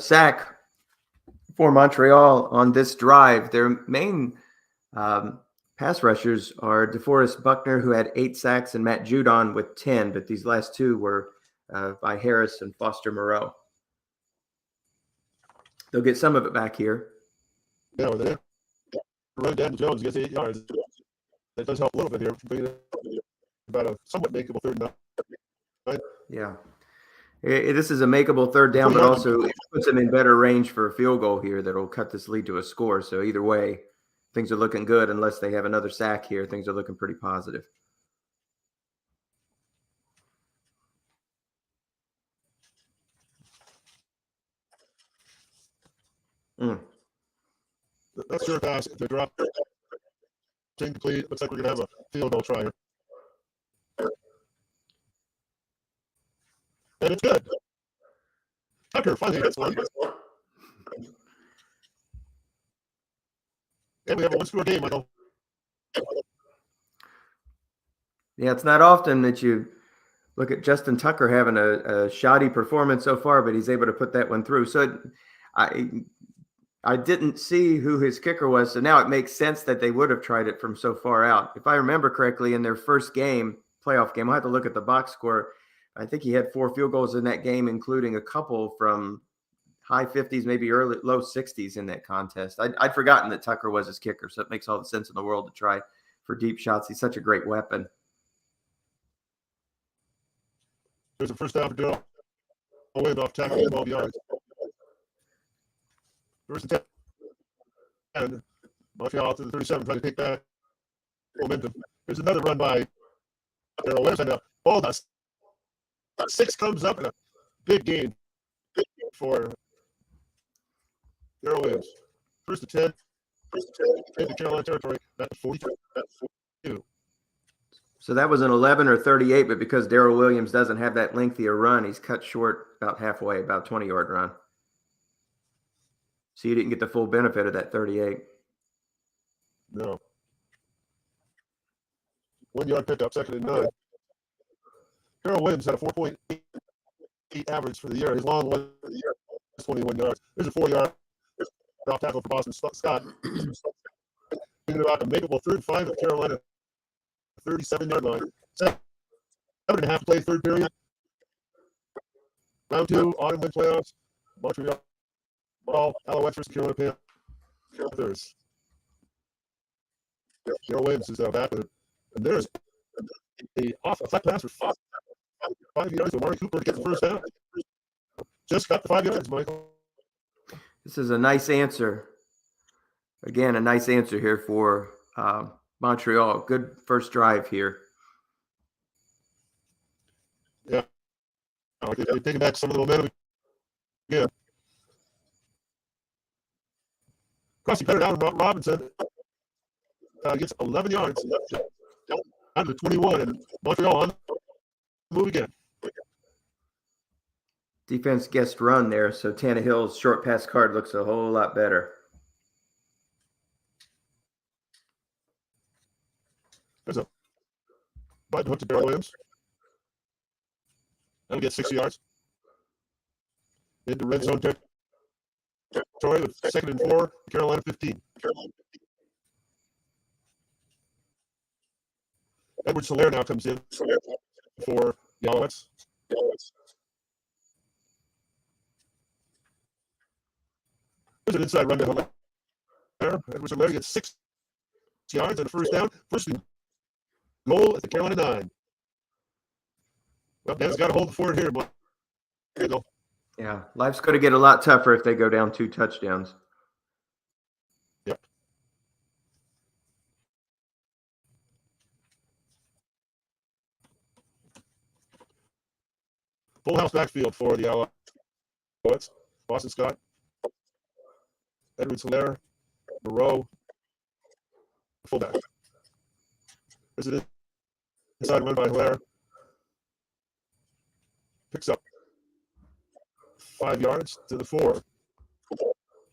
sack for Montreal on this drive. Their main pass rushers are DeForest Buckner, who had 8 sacks, and Matt Judon with 10, but these last 2 were by Harris and Foster Moreau. They'll get some of it back here. Yeah, well, they run Daniel Jones gets 8 yards. That does help a little bit here. About a somewhat makeable 3rd down. Right? Yeah. This is a makeable 3rd down, but also it puts them in better range for a field goal here that will cut this lead to a score. So either way, things are looking good unless they have another sack here. Things are looking pretty positive. That's your pass. If they drop incomplete, looks like we're going to have a field goal try here. And it's good. Tucker finally gets one. And we have a 1-score game, Michael. Yeah, it's not often that you Look at Justin Tucker having a shoddy performance so far, but he's able to put that one through. So I didn't see who his kicker was, so now it makes sense that they would have tried it from so far out. If I remember correctly, in their first game, playoff game, I'll have to look at the box score. I think he had 4 field goals in that game, including a couple from high 50s, maybe low 60s in that contest. I'd forgotten that Tucker was his kicker, so it makes all the sense in the world to try for deep shots. He's such a great weapon. There's a first down for Darrell Williams off tackle, 12 yards. First and 10. Montreal to the 37, trying to take back momentum. There's another run by Darrell Williams, and the ball does. 6 comes up, and a big gain for Darrell Williams. First and 10. Into Carolina territory. That's 42. So that was an 11 or 38, but because Darrell Williams doesn't have that lengthier run, he's cut short about halfway, about 20-yard run. So you didn't get the full benefit of that 38. No. 1 yard pickup, second and 9. Darrell Williams had a 4.8 average for the year. His long one for the year is 21 yards. There's a 4-yard off tackle for Boston Scott. Thinking about a makeable 3rd and 5 at Carolina 37-yard line. 7.5 play, third period. Round 2, autumn win playoffs. Montreal Alouettes versus Carolina Panthers. Darrell Williams is back, and there's a flat pass for 5 yards to Amari Cooper to get the first down. Just got the 5 yards, Michael. This is a nice answer. Again, a nice answer here for Montreal. Good first drive here. Yeah. They're taking back some of the momentum. Yeah. Crossing better down, Robinson gets 11 yards out of the 21, and Montreal on the move again. Defense guessed run there, so Tannehill's short pass card looks a whole lot better. There's a button hook to Darrell Williams. That'll get 6 yards. Into red zone territory with 2nd and 4, Carolina 15. Edward Solaire now comes in for the Alouettes. There's an inside run to Solaire. Edward Solaire gets 6 yards and a first down. First goal at the Carolina 9. Well, Dan's got to hold the fort here, but here you go. Yeah, life's going to get a lot tougher if they go down 2 touchdowns. Yep. Full house backfield for the Alouettes. Boston Scott, Edward Solaire, Moreau, fullback. There's an inside run by Solaire. Picks up 5 yards to the 4.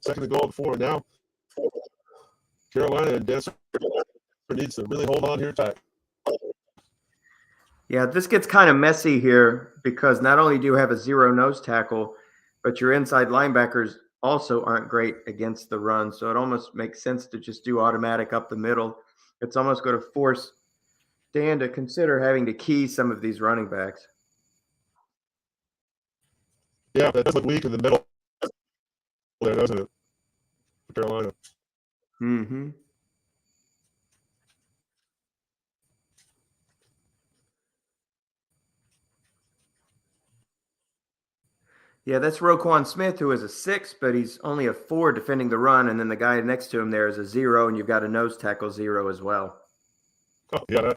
2nd and goal at 4. Now, Carolina and Dancer needs to really hold on here tight. Yeah, this gets kind of messy here because not only do you have a 0 nose tackle, but your inside linebackers also aren't great against the run. So it almost makes sense to just do automatic up the middle. It's almost going to force Dan to consider having to key some of these running backs. Yeah, that does look weak in the middle there, doesn't it? For Carolina. Mm-hmm. Yeah, that's Roquan Smith, who is a 6, but he's only a 4 defending the run, and then the guy next to him there is a 0, and you've got a nose tackle 0 as well. Oh, yeah,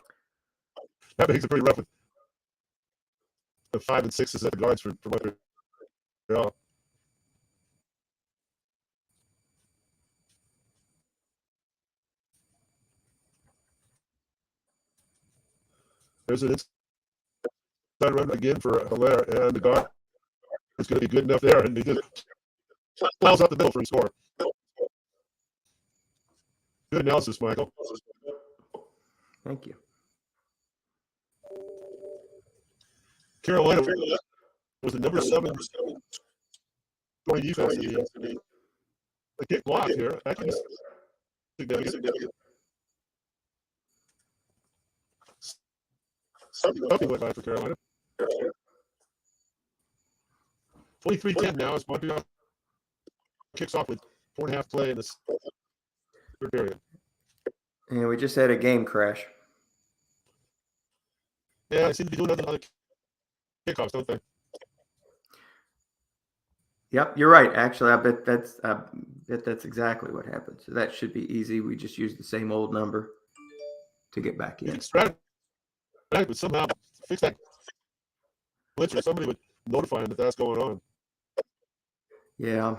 that makes it pretty rough. The 5 and 6 is at the guards for Montreal. There's an inside run again for Hilaire, and the guard is going to be good enough there, and he just plows up the middle for a score. Good analysis, Michael. Thank you. Carolina was the number 7 scoring defense in the kick block here. That can be significant. Something went by for Carolina. 23-10 now as Montreal kicks off with 4.5 play in the third period. And we just had a game crash. Yeah, they seem to be doing nothing on the kickoffs, don't they? Yep, you're right. Actually, I bet that's exactly what happened. So that should be easy. We just use the same old number to get back in. Strat-o-matic would somehow fix that glitch, or somebody would notify him that that's going on. Yeah,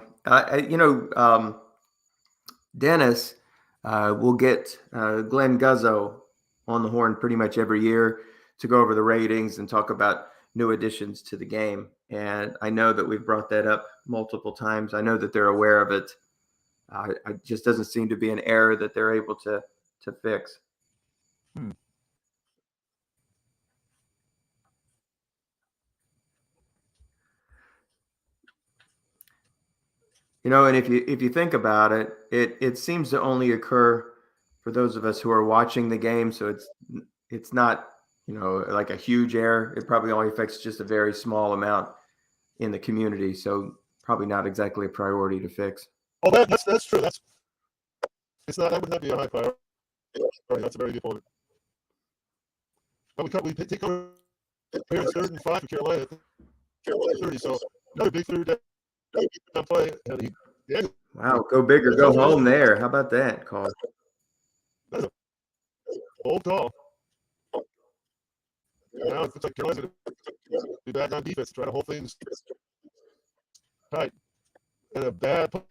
Dennis will get Glenn Guzzo on the horn pretty much every year to go over the ratings and talk about new additions to the game. And I know that we've brought that up multiple times. I know that they're aware of it. It just doesn't seem to be an error that they're able to fix. And if you think about it, it seems to only occur for those of us who are watching the game. So it's not like a huge error. It probably only affects just a very small amount in the community. So probably not exactly a priority to fix. Oh, that's true. That would not be a high priority. That's a very good point. But we take over here. It's 3rd and 5 for Carolina. 30. So another big third down play. Wow, go big or go home there. How about that call? That's a bold call. Now it looks like Carolina's going to be back on defense, try to hold things tight. And a bad punt.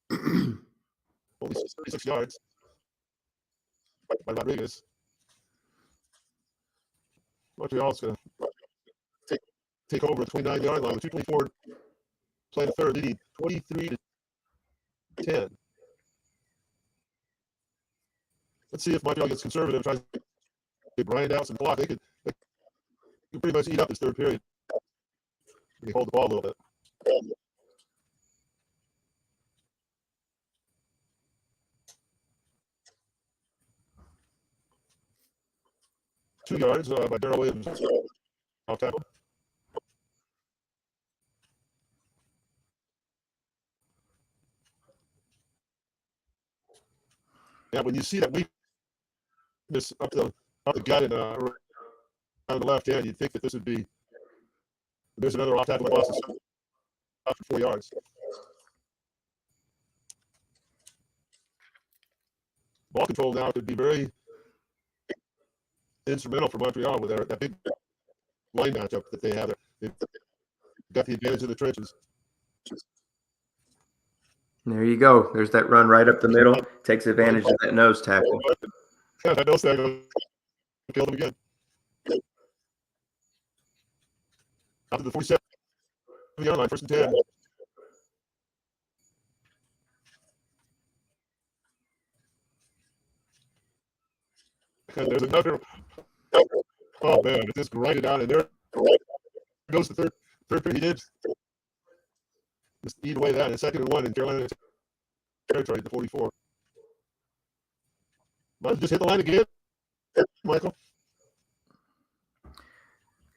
Only 36 yards by Rodriguez. Montreal's going to take over the 29-yard line with 2:24 play the third, leading 23-10. Let's see if Montreal gets conservative, tries to grind out some block. They could pretty much eat up this third period. They hold the ball a little bit. Two yards by Daryl Williams off tackle. Yeah, when you see that weakness up the gut and around the left hand, you'd think that this would be. There's another off tackle loss after 4 yards. Ball control now could be very instrumental for Montreal with that big line matchup that they have. They've got the advantage in the trenches. There you go. There's that run right up the middle. Takes advantage of that nose tackle. Yeah, that nose tackle killed him again. Out to the 47-yard line, 1st and 10. And there's another. Oh man, it just grinded out, and there goes the third period. He did just eat away that. And 2nd and 1 in Carolina territory at the 44. Might have just hit the line again, Michael.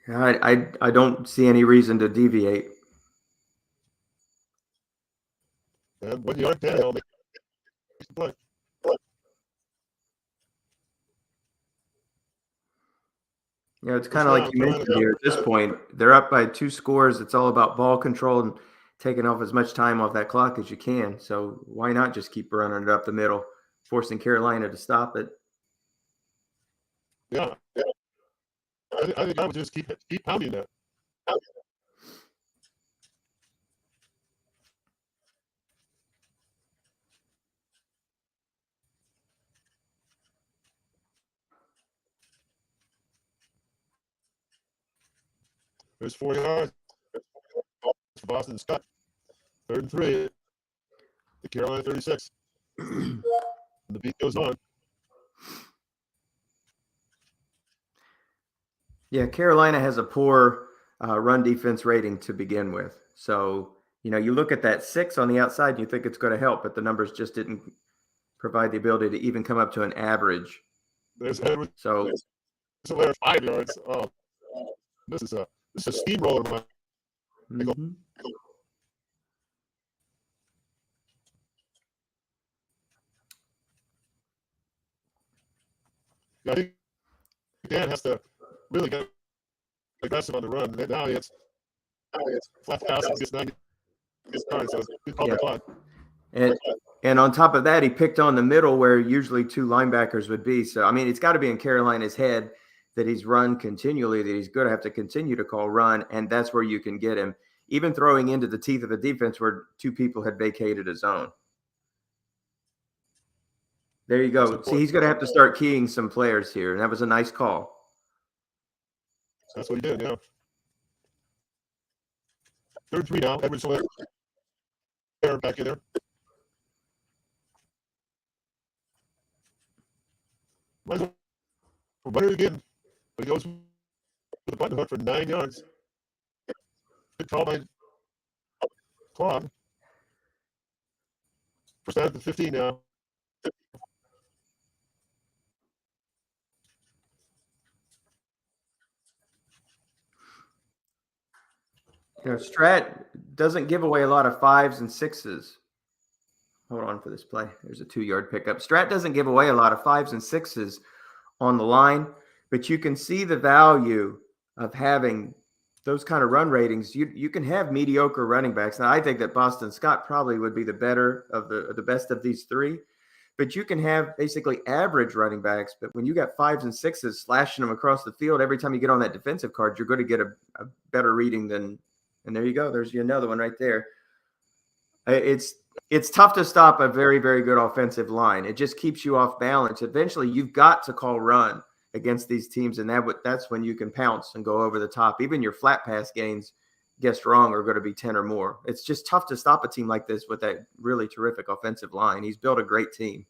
I don't see any reason to deviate. And 1 yard down, makes the play. It's kind of like you mentioned here. At this point, they're up by 2 scores. It's all about ball control and taking off as much time off that clock as you can. So why not just keep running it up the middle, forcing Carolina to stop it? Yeah. I think I would just keep pounding that. There's 4 yards for Boston Scott. 3rd and 3. The Carolina 36. And the beat goes on. Yeah, Carolina has a poor run defense rating to begin with. So, you look at that 6 on the outside and you think it's going to help, but the numbers just didn't provide the ability to even come up to an average. There's Edwards. So, It's 5 yards. This is a steamroller. mm-hmm. I think Dan has to really get aggressive on the run. Now it's flat passes, gets 90 yards. So good call by Claude. And on top of that, he picked on the middle where usually 2 linebackers would be. So, I mean, it's got to be in Carolina's head that he's run continually, that he's going to have to continue to call run, and that's where you can get him, even throwing into the teeth of a defense where 2 people had vacated a zone. There you go. See, he's going to have to start keying some players here, and that was a nice call. That's what he did, yeah. 3rd and 3 now. Edwards back in there. Might as well run it again. But he goes with the button hook for 9 yards. Good call by Claude. First down at the 15 now. Strat doesn't give away a lot of 5s and 6s. Hold on for this play. There's a 2-yard pickup. Strat doesn't give away a lot of 5s and 6s on the line, but you can see the value of having those kind of run ratings. You can have mediocre running backs. Now, I think that Boston Scott probably would be the better of the best of these 3, but you can have basically average running backs. But when you got 5s and 6s slashing them across the field, every time you get on that defensive card, you're going to get a better reading than. And there you go. There's another one right there. It's tough to stop a very, very good offensive line. It just keeps you off balance. Eventually, you've got to call run against these teams, and that's when you can pounce and go over the top. Even your flat pass gains, guessed wrong, are going to be 10 or more. It's just tough to stop a team like this with that really terrific offensive line. He's built a great team.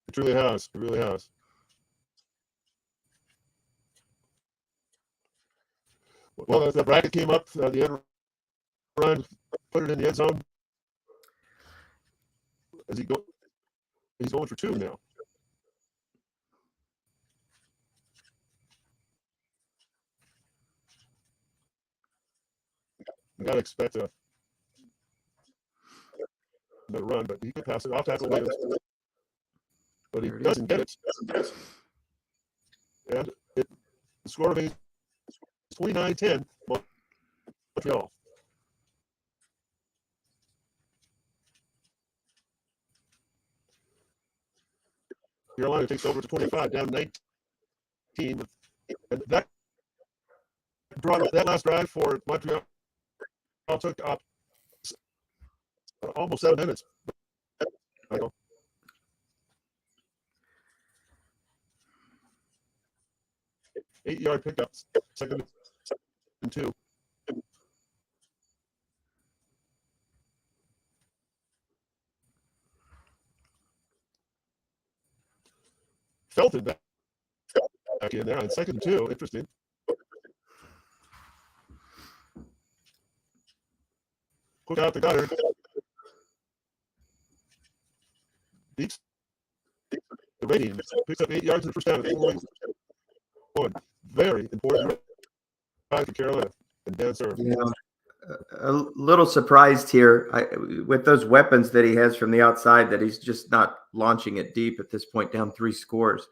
It really has. It really has. Well, the bracket came up, the end run, put it in the end zone. He's going for 2 now. You got to expect the run, but he could pass it off tackle Williams. But he doesn't get it. And the score of 29-10, Montreal. Carolina takes over to 25, down 19. And that last drive for Montreal took up almost 7 minutes. 8-yard pickups, 2nd and 2. Felton back in there on 2nd and 2. Interesting. Quick out the gutter. Beats the rating. Picks up 8 yards in the first down. Very important drive for Carolina. And Dan served. Yeah. A little surprised here with those weapons that he has from the outside that he's just not launching it deep at this point, down 3 scores.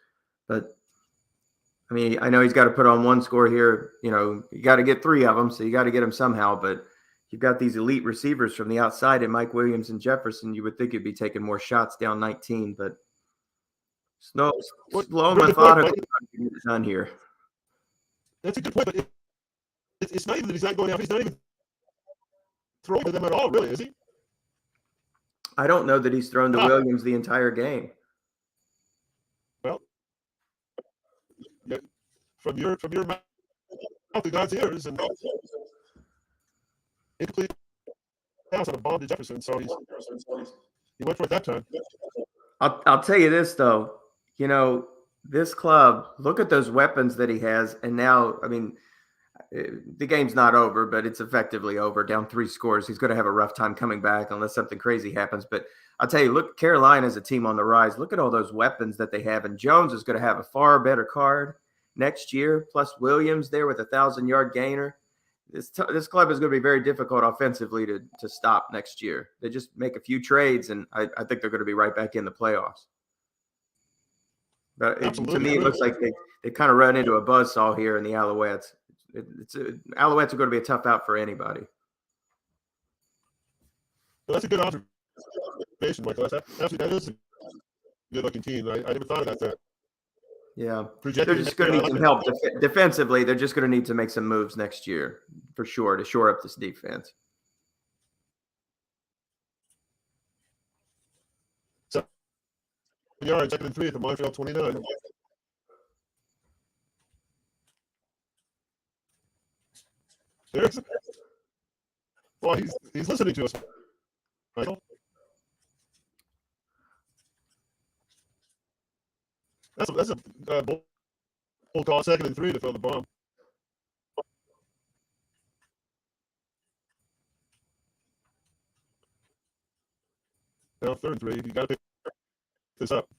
But I mean, I know he's got to put on 1 score here. You got to get 3 of them, so you got to get them somehow. But you've got these elite receivers from the outside in Mike Williams and Jefferson. You would think he'd be taking more shots down 19, but slow and methodical done here. That's a good point, but it's not even that he's not going out. He's not even throwing to them at all, really, is he? I don't know that he's thrown to Williams the entire game. Well, from your mouth to God's ears, and incomplete pass on a bomb to Jefferson, so he went for it that time. I'll tell you this though, This club, look at those weapons that he has. And now, I mean, the game's not over, but it's effectively over. Down 3 scores. He's going to have a rough time coming back unless something crazy happens. But I'll tell you, look, Carolina is a team on the rise. Look at all those weapons that they have. And Jones is going to have a far better card next year, plus Williams there with a 1,000-yard gainer. This club is going to be very difficult offensively to stop next year. They just make a few trades, and I think they're going to be right back in the playoffs. But to me, it looks like they kind of run into a buzzsaw here in the Alouettes. Alouettes are going to be a tough out for anybody. Well, that's a good observation, Michael. That is a good-looking team. I never thought about that. Yeah, they're just going to need some help defensively. They're just going to need to make some moves next year for sure to shore up this defense. So, yards, 2nd and 3 at the Montreal 29. Well, he's listening to us, Michael. That's a bold call, 2nd and 3 to throw the bomb. Now 3rd and 3. You got to pick this up.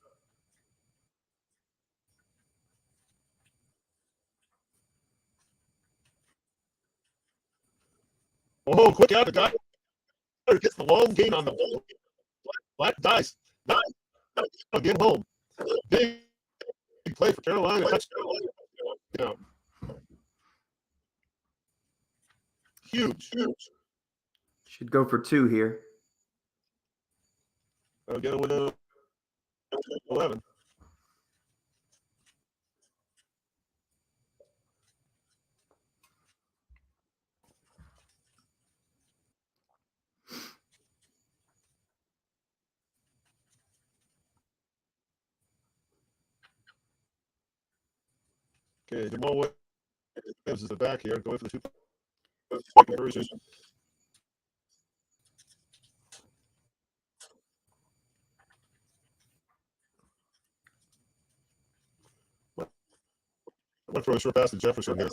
Oh, quick out! The guy gets the long gain on the black dice. Get home. Big play for Carolina. Yeah. Huge. Should go for 2 here. I'll get a win 11. Okay, Jamal Williams is the back here, going for the 2 conversion. I'm going to throw a short pass to Jefferson here.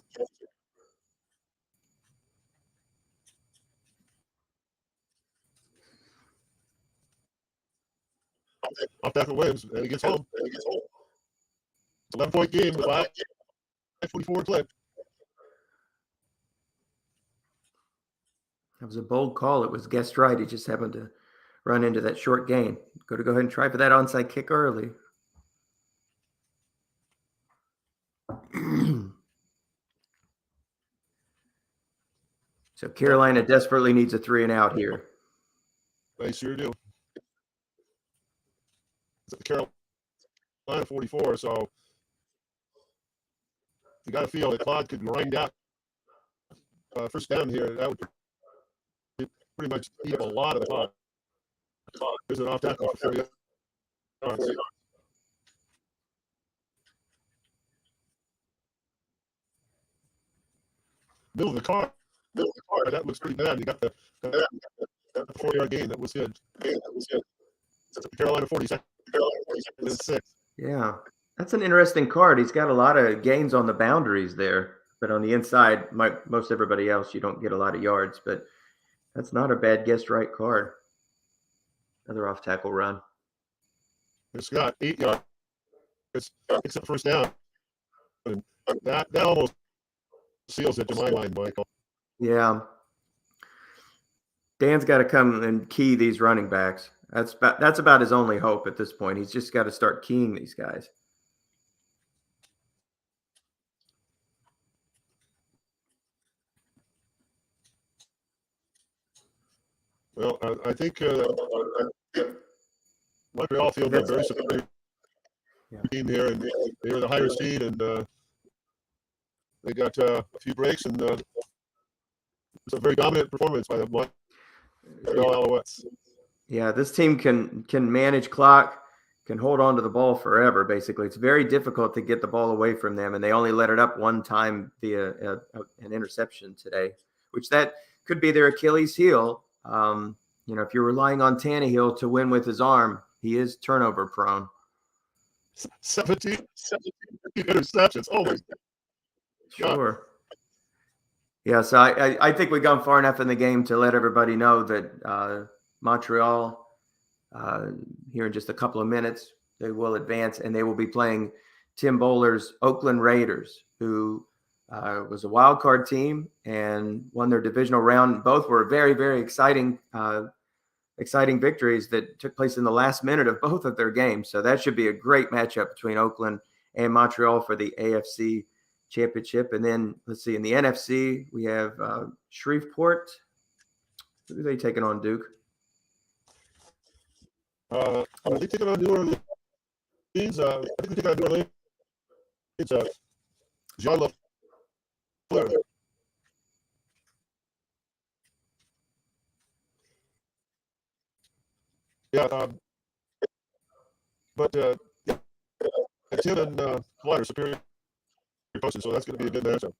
Off tackle Williams, and he gets home. It's an 11-point game with 5:44 play. That was a bold call. It was guessed right. He just happened to run into that short gain. Go ahead and try for that onside kick early. So Carolina desperately needs a 3 and out here. They sure do. It's at the Carolina 44, so you got to feel that Claude could grind out first down here. That would pretty much eat up a lot of the clock. There's an off tackle for 40 yards. Middle of the car. That looks pretty bad. You got the 4-yard gain. That was good. Carolina 46. Yeah, that's an interesting card. He's got a lot of gains on the boundaries there, but on the inside, like most everybody else, you don't get a lot of yards. But that's not a bad guessed right card. Another off tackle run. It's got 8 yards. It's a first down. And that almost seals it to my mind, Michael. Yeah. Dan's got to come and key these running backs. That's about his only hope at this point. He's just got to start keying these guys. Well, I think Montreal feel very superior team here, and they were the higher seed, and they got a few breaks, and it's a very dominant performance by the Montreal Alouettes. Yeah, this team can manage clock, can hold on to the ball forever, basically. It's very difficult to get the ball away from them, and they only let it up one time via an interception today, which that could be their Achilles heel. If you're relying on Tannehill to win with his arm, he is turnover prone. 17 interceptions. Oh my God. Sure. Yeah, so I think we've gone far enough in the game to let everybody know that Montreal, here in just a couple of minutes, they will advance and they will be playing Tim Bowler's Oakland Raiders, who was a wild card team and won their divisional round. Both were very, very exciting victories that took place in the last minute of both of their games. So that should be a great matchup between Oakland and Montreal for the AFC Championship. And then let's see, in the NFC, we have Shreveport. Who are they taking on, Duke? Are they taking on New Orleans? I think they taking on New Orleans. It's Jean LaFleur. Yeah, but yeah, Tim and Claude are superior coaches, so that's going to be a good matchup.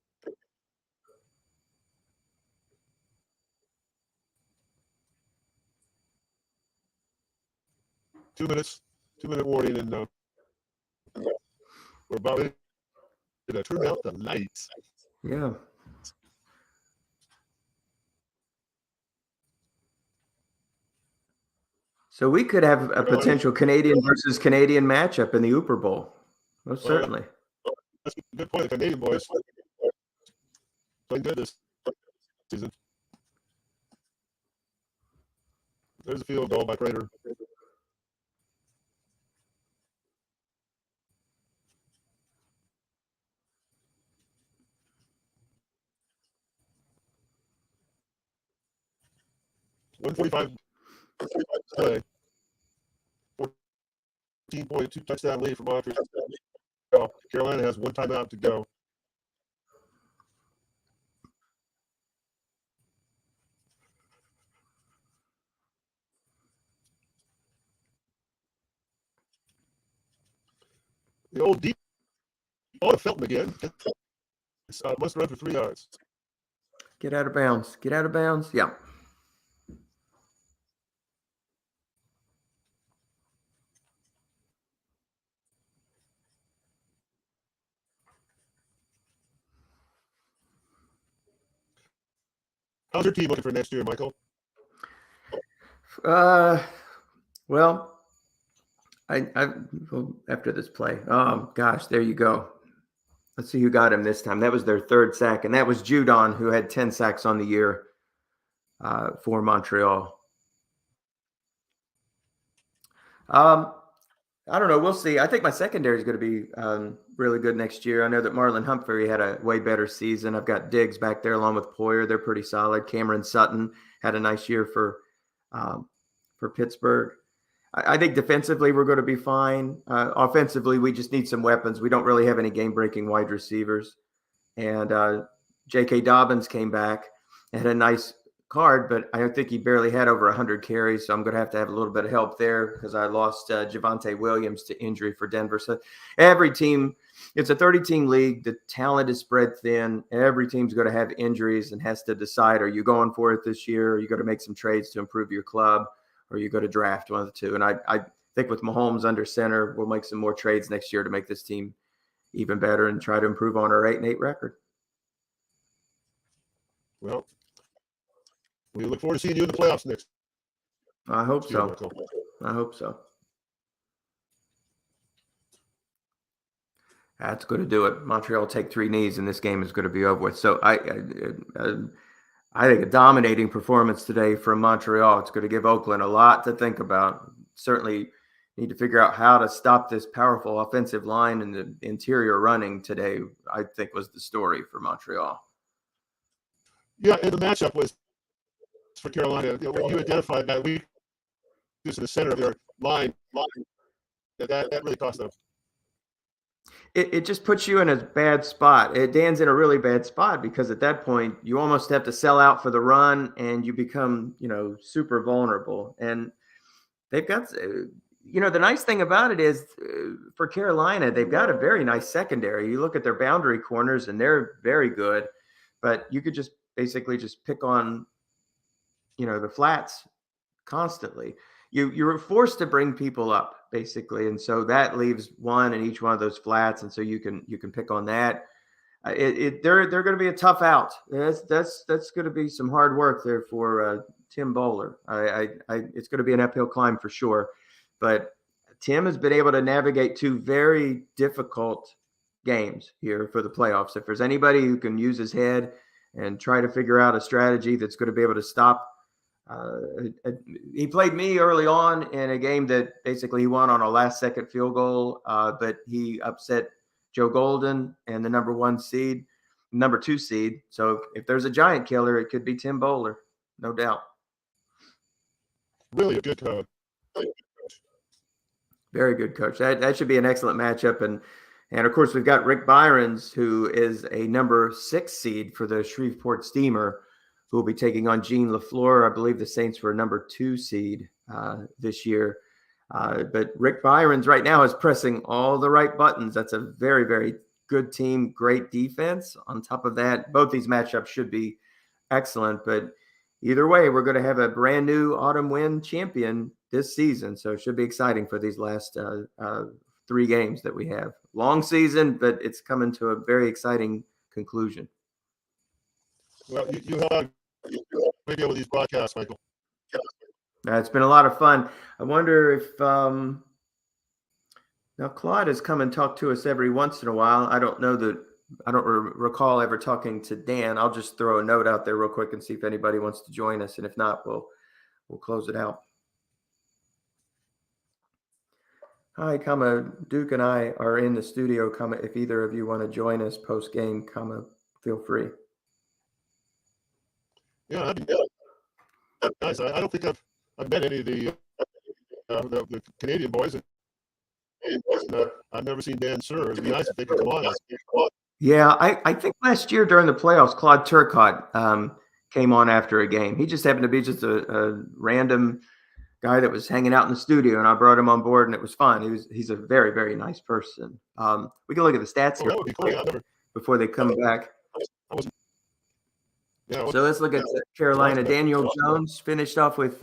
Two-minute warning, and we're about ready to turn out the lights. Yeah. So we could have a potential Canadian versus Canadian matchup in the Uber Bowl. Most certainly. That's a good point. The Canadian boys playing good this season. There's a field goal by Prater. .145 play. 14-point, 2-touchdown lead for Montreal. Carolina has one timeout to go. The old deep ball to Felton again. It's must run for 3 yards. Get out of bounds. Get out of bounds. Yeah. How's your team looking for next year, Michael? Well, well, after this play. Oh gosh, there you go. Let's see who got him this time. That was their third sack, and that was Judon, who had 10 sacks on the year for Montreal. I don't know. We'll see. I think my secondary is going to be really good next year. I know that Marlon Humphrey had a way better season. I've got Diggs back there along with Poyer. They're pretty solid. Cameron Sutton had a nice year for Pittsburgh. I think defensively we're going to be fine. Offensively, we just need some weapons. We don't really have any game-breaking wide receivers. And J.K. Dobbins came back and had a nice card, but I think he barely had over 100 carries, so I'm going to have a little bit of help there because I lost Javonte Williams to injury for Denver. So every team, it's a 30-team league. The talent is spread thin. Every team's going to have injuries and has to decide, are you going for it this year? Are you going to make some trades to improve your club? Or you go to draft one of the two. And I think with Mahomes under center, we'll make some more trades next year to make this team even better and try to improve on our 8-8 record. Well, we look forward to seeing you in the playoffs next. I hope so. I hope so. That's going to do it. Montreal will take 3 knees, and this game is going to be over with. So I think a dominating performance today from Montreal. It's going to give Oakland a lot to think about. Certainly need to figure out how to stop this powerful offensive line and the interior running today, I think, was the story for Montreal. Yeah, and the matchup was for Carolina. When you identified that weakness in the center of their line that really cost them. It just puts you in a bad spot. Dan's in a really bad spot because at that point you almost have to sell out for the run and you become, super vulnerable. And they've got, the nice thing about it is for Carolina, they've got a very nice secondary. You look at their boundary corners and they're very good, but you could just basically just pick on, the flats constantly. you're forced to bring people up basically, and so that leaves one in each one of those flats, and so you can pick on that. They're going to be a tough out. That's going to be some hard work there for Tim Bowler. It's going to be an uphill climb for sure, but Tim has been able to navigate two very difficult games here for the playoffs. If there's anybody who can use his head and try to figure out a strategy that's going to be able to stop. He played me early on in a game that basically he won on a last-second field goal, but he upset Joe Golden and the number 2 seed. So if there's a giant killer, it could be Tim Bowler, no doubt. Really a good coach. Very good coach. That should be an excellent matchup. And of course, we've got Rick Byrons, who is a number 6 seed for the Shreveport Steamer, who will be taking on Gene LaFleur. I believe the Saints were a number 2 seed this year. But Rick Byrons right now is pressing all the right buttons. That's a very, very good team, great defense. On top of that, both these matchups should be excellent. But either way, we're going to have a brand new autumn win champion this season. So it should be exciting for these last 3 games that we have. Long season, but it's coming to a very exciting conclusion. Well, you held out video with these broadcasts, Michael. It's been a lot of fun. I wonder if now Claude has come and talked to us every once in a while. I don't recall ever talking to Dan. I'll just throw a note out there real quick and see if anybody wants to join us, and if not, we'll close it out. Hi, Duke and I are in the studio. If either of you want to join us post game, feel free. Yeah, that'd be nice. I don't think I've met any of the Canadian boys, and I've never seen Dan Sir. It'd be nice if they could come on. Yeah, I think last year during the playoffs, Claude Turcotte came on after a game. He just happened to be just a random guy that was hanging out in the studio, and I brought him on board, and it was fun. He's a very, very nice person. We can look at the stats here that would be cool. Before they come back. So let's look at Carolina. Daniel Jones finished off with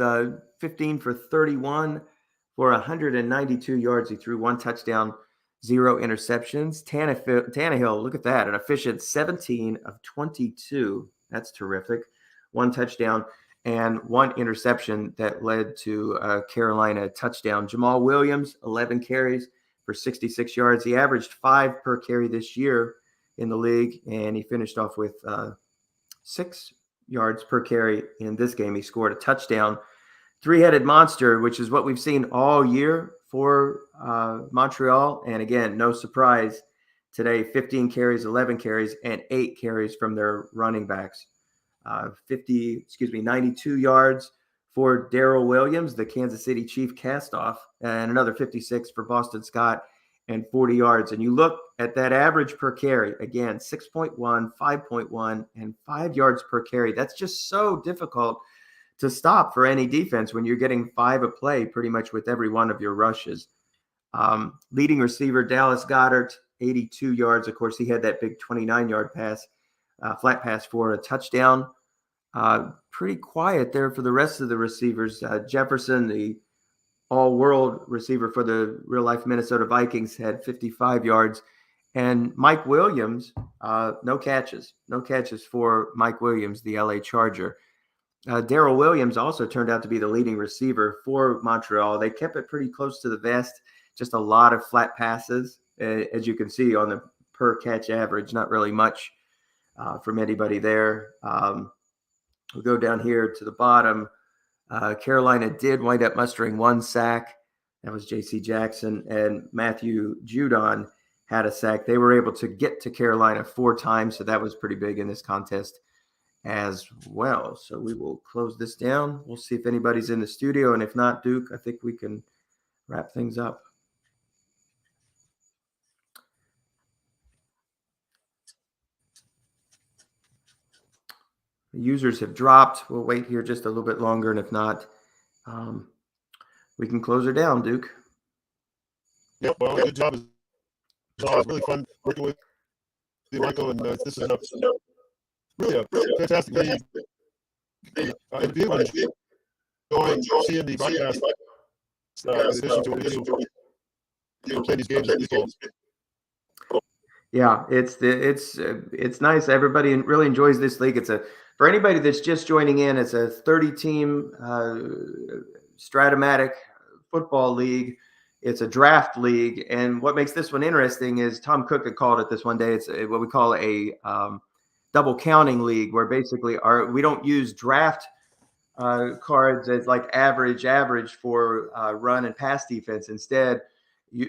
15 for 31 for 192 yards. He threw 1 touchdown, 0 interceptions. Tannehill, look at that, an efficient 17 of 22. That's terrific. 1 touchdown and 1 interception that led to a Carolina touchdown. Jamal Williams, 11 carries for 66 yards. He averaged 5 per carry this year in the league, and he finished off with 6 yards per carry in this game. He scored a touchdown. 3-headed monster, which is what we've seen all year for Montreal. And again, no surprise today, 15 carries, 11 carries, and 8 carries from their running backs. 92 yards for Darrell Williams, the Kansas City Chief castoff, and another 56 for Boston Scott, and 40 yards. And you look at that average per carry, again, 6.1, 5.1, and 5 yards per carry. That's just so difficult to stop for any defense when you're getting 5 a play pretty much with every one of your rushes. Leading receiver, Dallas Goedert, 82 yards. Of course, he had that big 29-yard pass, flat pass for a touchdown. Pretty quiet there for the rest of the receivers. Jefferson, the all-world receiver for the real-life Minnesota Vikings, had 55 yards. And Mike Williams, no catches. No catches for Mike Williams, the LA Charger. Darrell Williams also turned out to be the leading receiver for Montreal. They kept it pretty close to the vest, just a lot of flat passes, as you can see on the per-catch average, not really much from anybody there. We'll go down here to the bottom. Carolina did wind up mustering 1 sack. That was J.C. Jackson, and Matthew Judon had a sack. They were able to get to Carolina 4 times, so that was pretty big in this contest as well. So we will close this down. We'll see if anybody's in the studio, and if not, Duke, I think we can wrap things up. The users have dropped. We'll wait here just a little bit longer, and if not, we can close her down, Duke. Yep, well, good job. It's always really fun working with you, Michael, and this is really a fantastic game. If you want to join, seeing the broadcast in addition to what we do, play these games at least. Yeah, it's nice. Everybody really enjoys this league. For anybody that's just joining in, it's a 30-team Strat-o-matic football league. It's a draft league, and what makes this one interesting is Tom Cook had called it this one day. It's what we call a double counting league, where basically we don't use draft cards as like average for run and pass defense. Instead,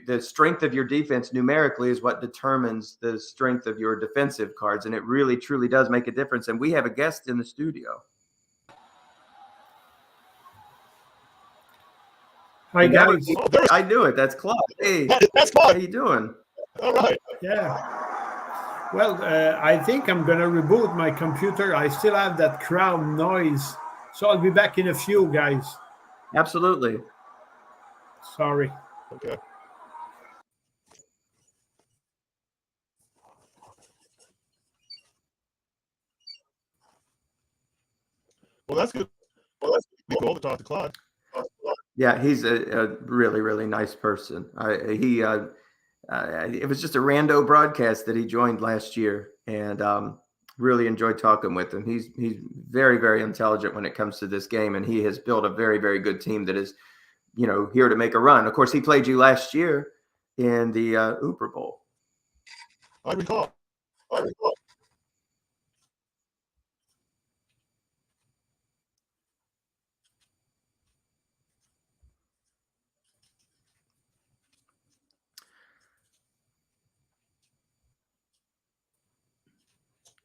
the strength of your defense numerically is what determines the strength of your defensive cards, and it really truly does make a difference. And we have a guest in the studio. Hi guys. I knew it. That's Claude. Hey, that's Claude. How you doing? All right. Yeah. Well, I think I'm gonna reboot my computer. I still have that crowd noise, so I'll be back in a few, guys. Absolutely. Sorry. Okay. Well, that's good. Well, that's cool to talk to Claude. Yeah, he's a really, really nice person. It was just a rando broadcast that he joined last year, and really enjoyed talking with him. He's very, very intelligent when it comes to this game, and he has built a very, very good team that is, here to make a run. Of course, he played you last year in the Uber Bowl. I recall.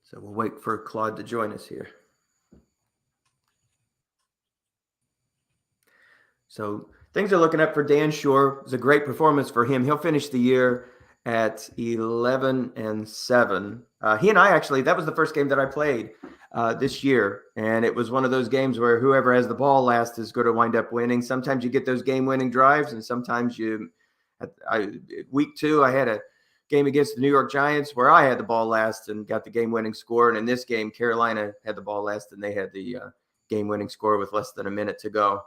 So we'll wait for Claude to join us here. So things are looking up for Dan Shore. It's a great performance for him. He'll finish the year at 11-7. He and I actually, that was the first game that I played this year. And it was one of those games where whoever has the ball last is going to wind up winning. Sometimes you get those game-winning drives, and sometimes week 2, I had a game against the New York Giants where I had the ball last and got the game-winning score. And in this game, Carolina had the ball last, and they had the game-winning score with less than a minute to go.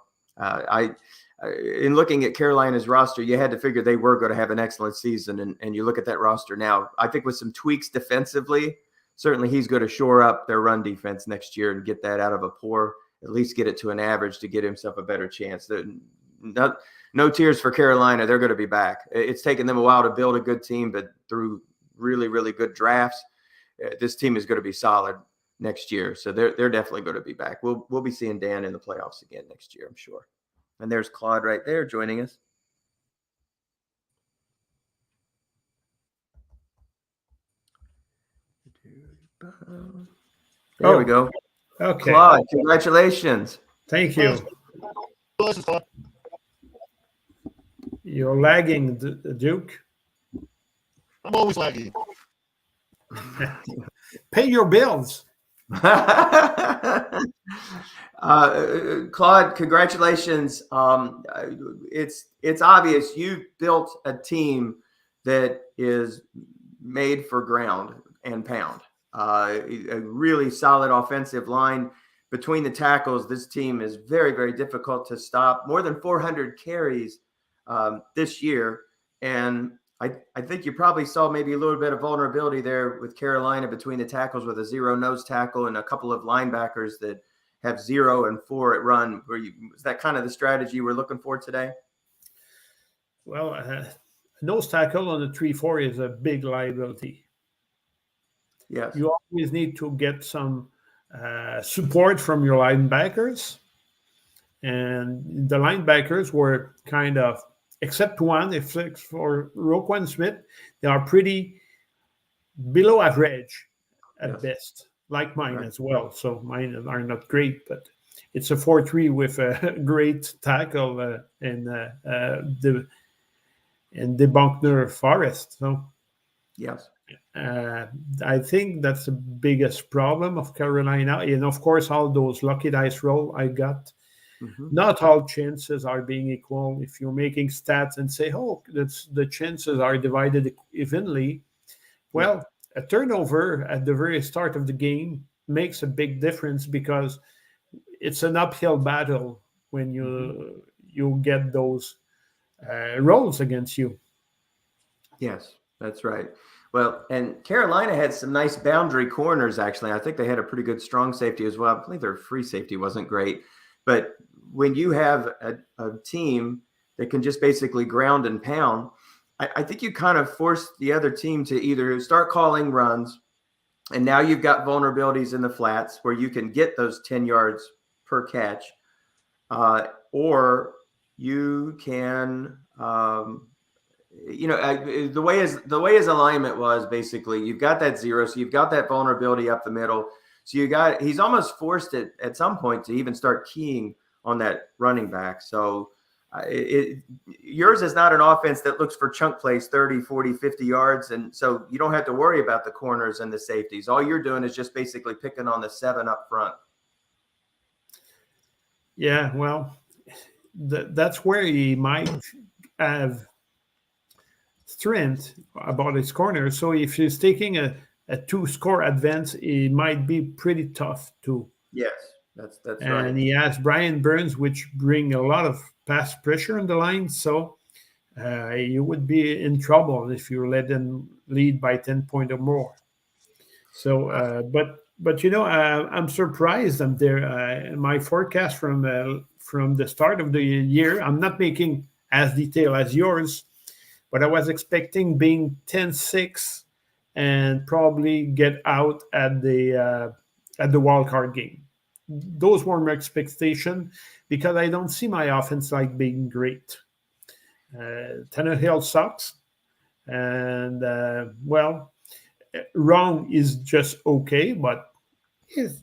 In looking at Carolina's roster, you had to figure they were going to have an excellent season. And you look at that roster now, I think with some tweaks defensively, certainly he's going to shore up their run defense next year and get that out of a poor, at least get it to an average to get himself a better chance. No tears for Carolina. They're going to be back. It's taken them a while to build a good team, but through really, really good drafts, this team is going to be solid next year. So they're definitely going to be back. We'll be seeing Dan in the playoffs again next year, I'm sure. And there's Claude right there joining us. There we go. Okay. Claude, congratulations. Thank you. You're lagging, Duke. I'm always lagging. Pay your bills. Claude, congratulations. It's obvious you built a team that is made for ground and pound. A really solid offensive line. Between the tackles, this team is very, very difficult to stop. More than 400 carries this year. And I think you probably saw maybe a little bit of vulnerability there with Carolina between the tackles, with a 0 nose tackle and a couple of linebackers that have 0 and 4 at run. Was that kind of the strategy we're looking for today? Well, nose tackle on the 3-4 is a big liability. Yes. You always need to get some support from your linebackers. And the linebackers were kind of, except one, except for Roquan Smith, they are pretty below average at best, like mine as well. So mine are not great, but it's a 4-3 with a great tackle and the Bunkner Forest. So yes, I think that's the biggest problem of Carolina. And of course, all those lucky dice roll I got. Mm-hmm. Not all chances are being equal. If you're making stats and say, oh, the chances are divided evenly, well, a turnover at the very start of the game makes a big difference, because it's an uphill battle when you get those rolls against you. Yes, that's right. Well, and Carolina had some nice boundary corners, actually. I think they had a pretty good strong safety as well. I believe their free safety wasn't great. But when you have a team that can just basically ground and pound, I think you kind of force the other team to either start calling runs, and now you've got vulnerabilities in the flats where you can get those 10 yards per catch, or you can the way his alignment was, basically you've got that zero, so you've got that vulnerability up the middle, so he's almost forced it at some point to even start keying on that running back. So yours is not an offense that looks for chunk plays 30, 40, 50 yards, and so you don't have to worry about the corners and the safeties. All you're doing is just basically picking on the 7 up front. Yeah, well, that's where he might have strength about his corner. So if he's taking a 2-score advance, it might be pretty tough too. Yes, that's right. And he has Brian Burns, which bring a lot of pass pressure on the line. So you would be in trouble if you let them lead by 10 points or more. So, but I'm surprised. I'm there. My forecast from the start of the year, I'm not making as detailed as yours, but I was expecting being 10-6 and probably get out at the wild card game. Those were my expectations because I don't see my offense like being great. Tannehill sucks, and wrong is just okay, but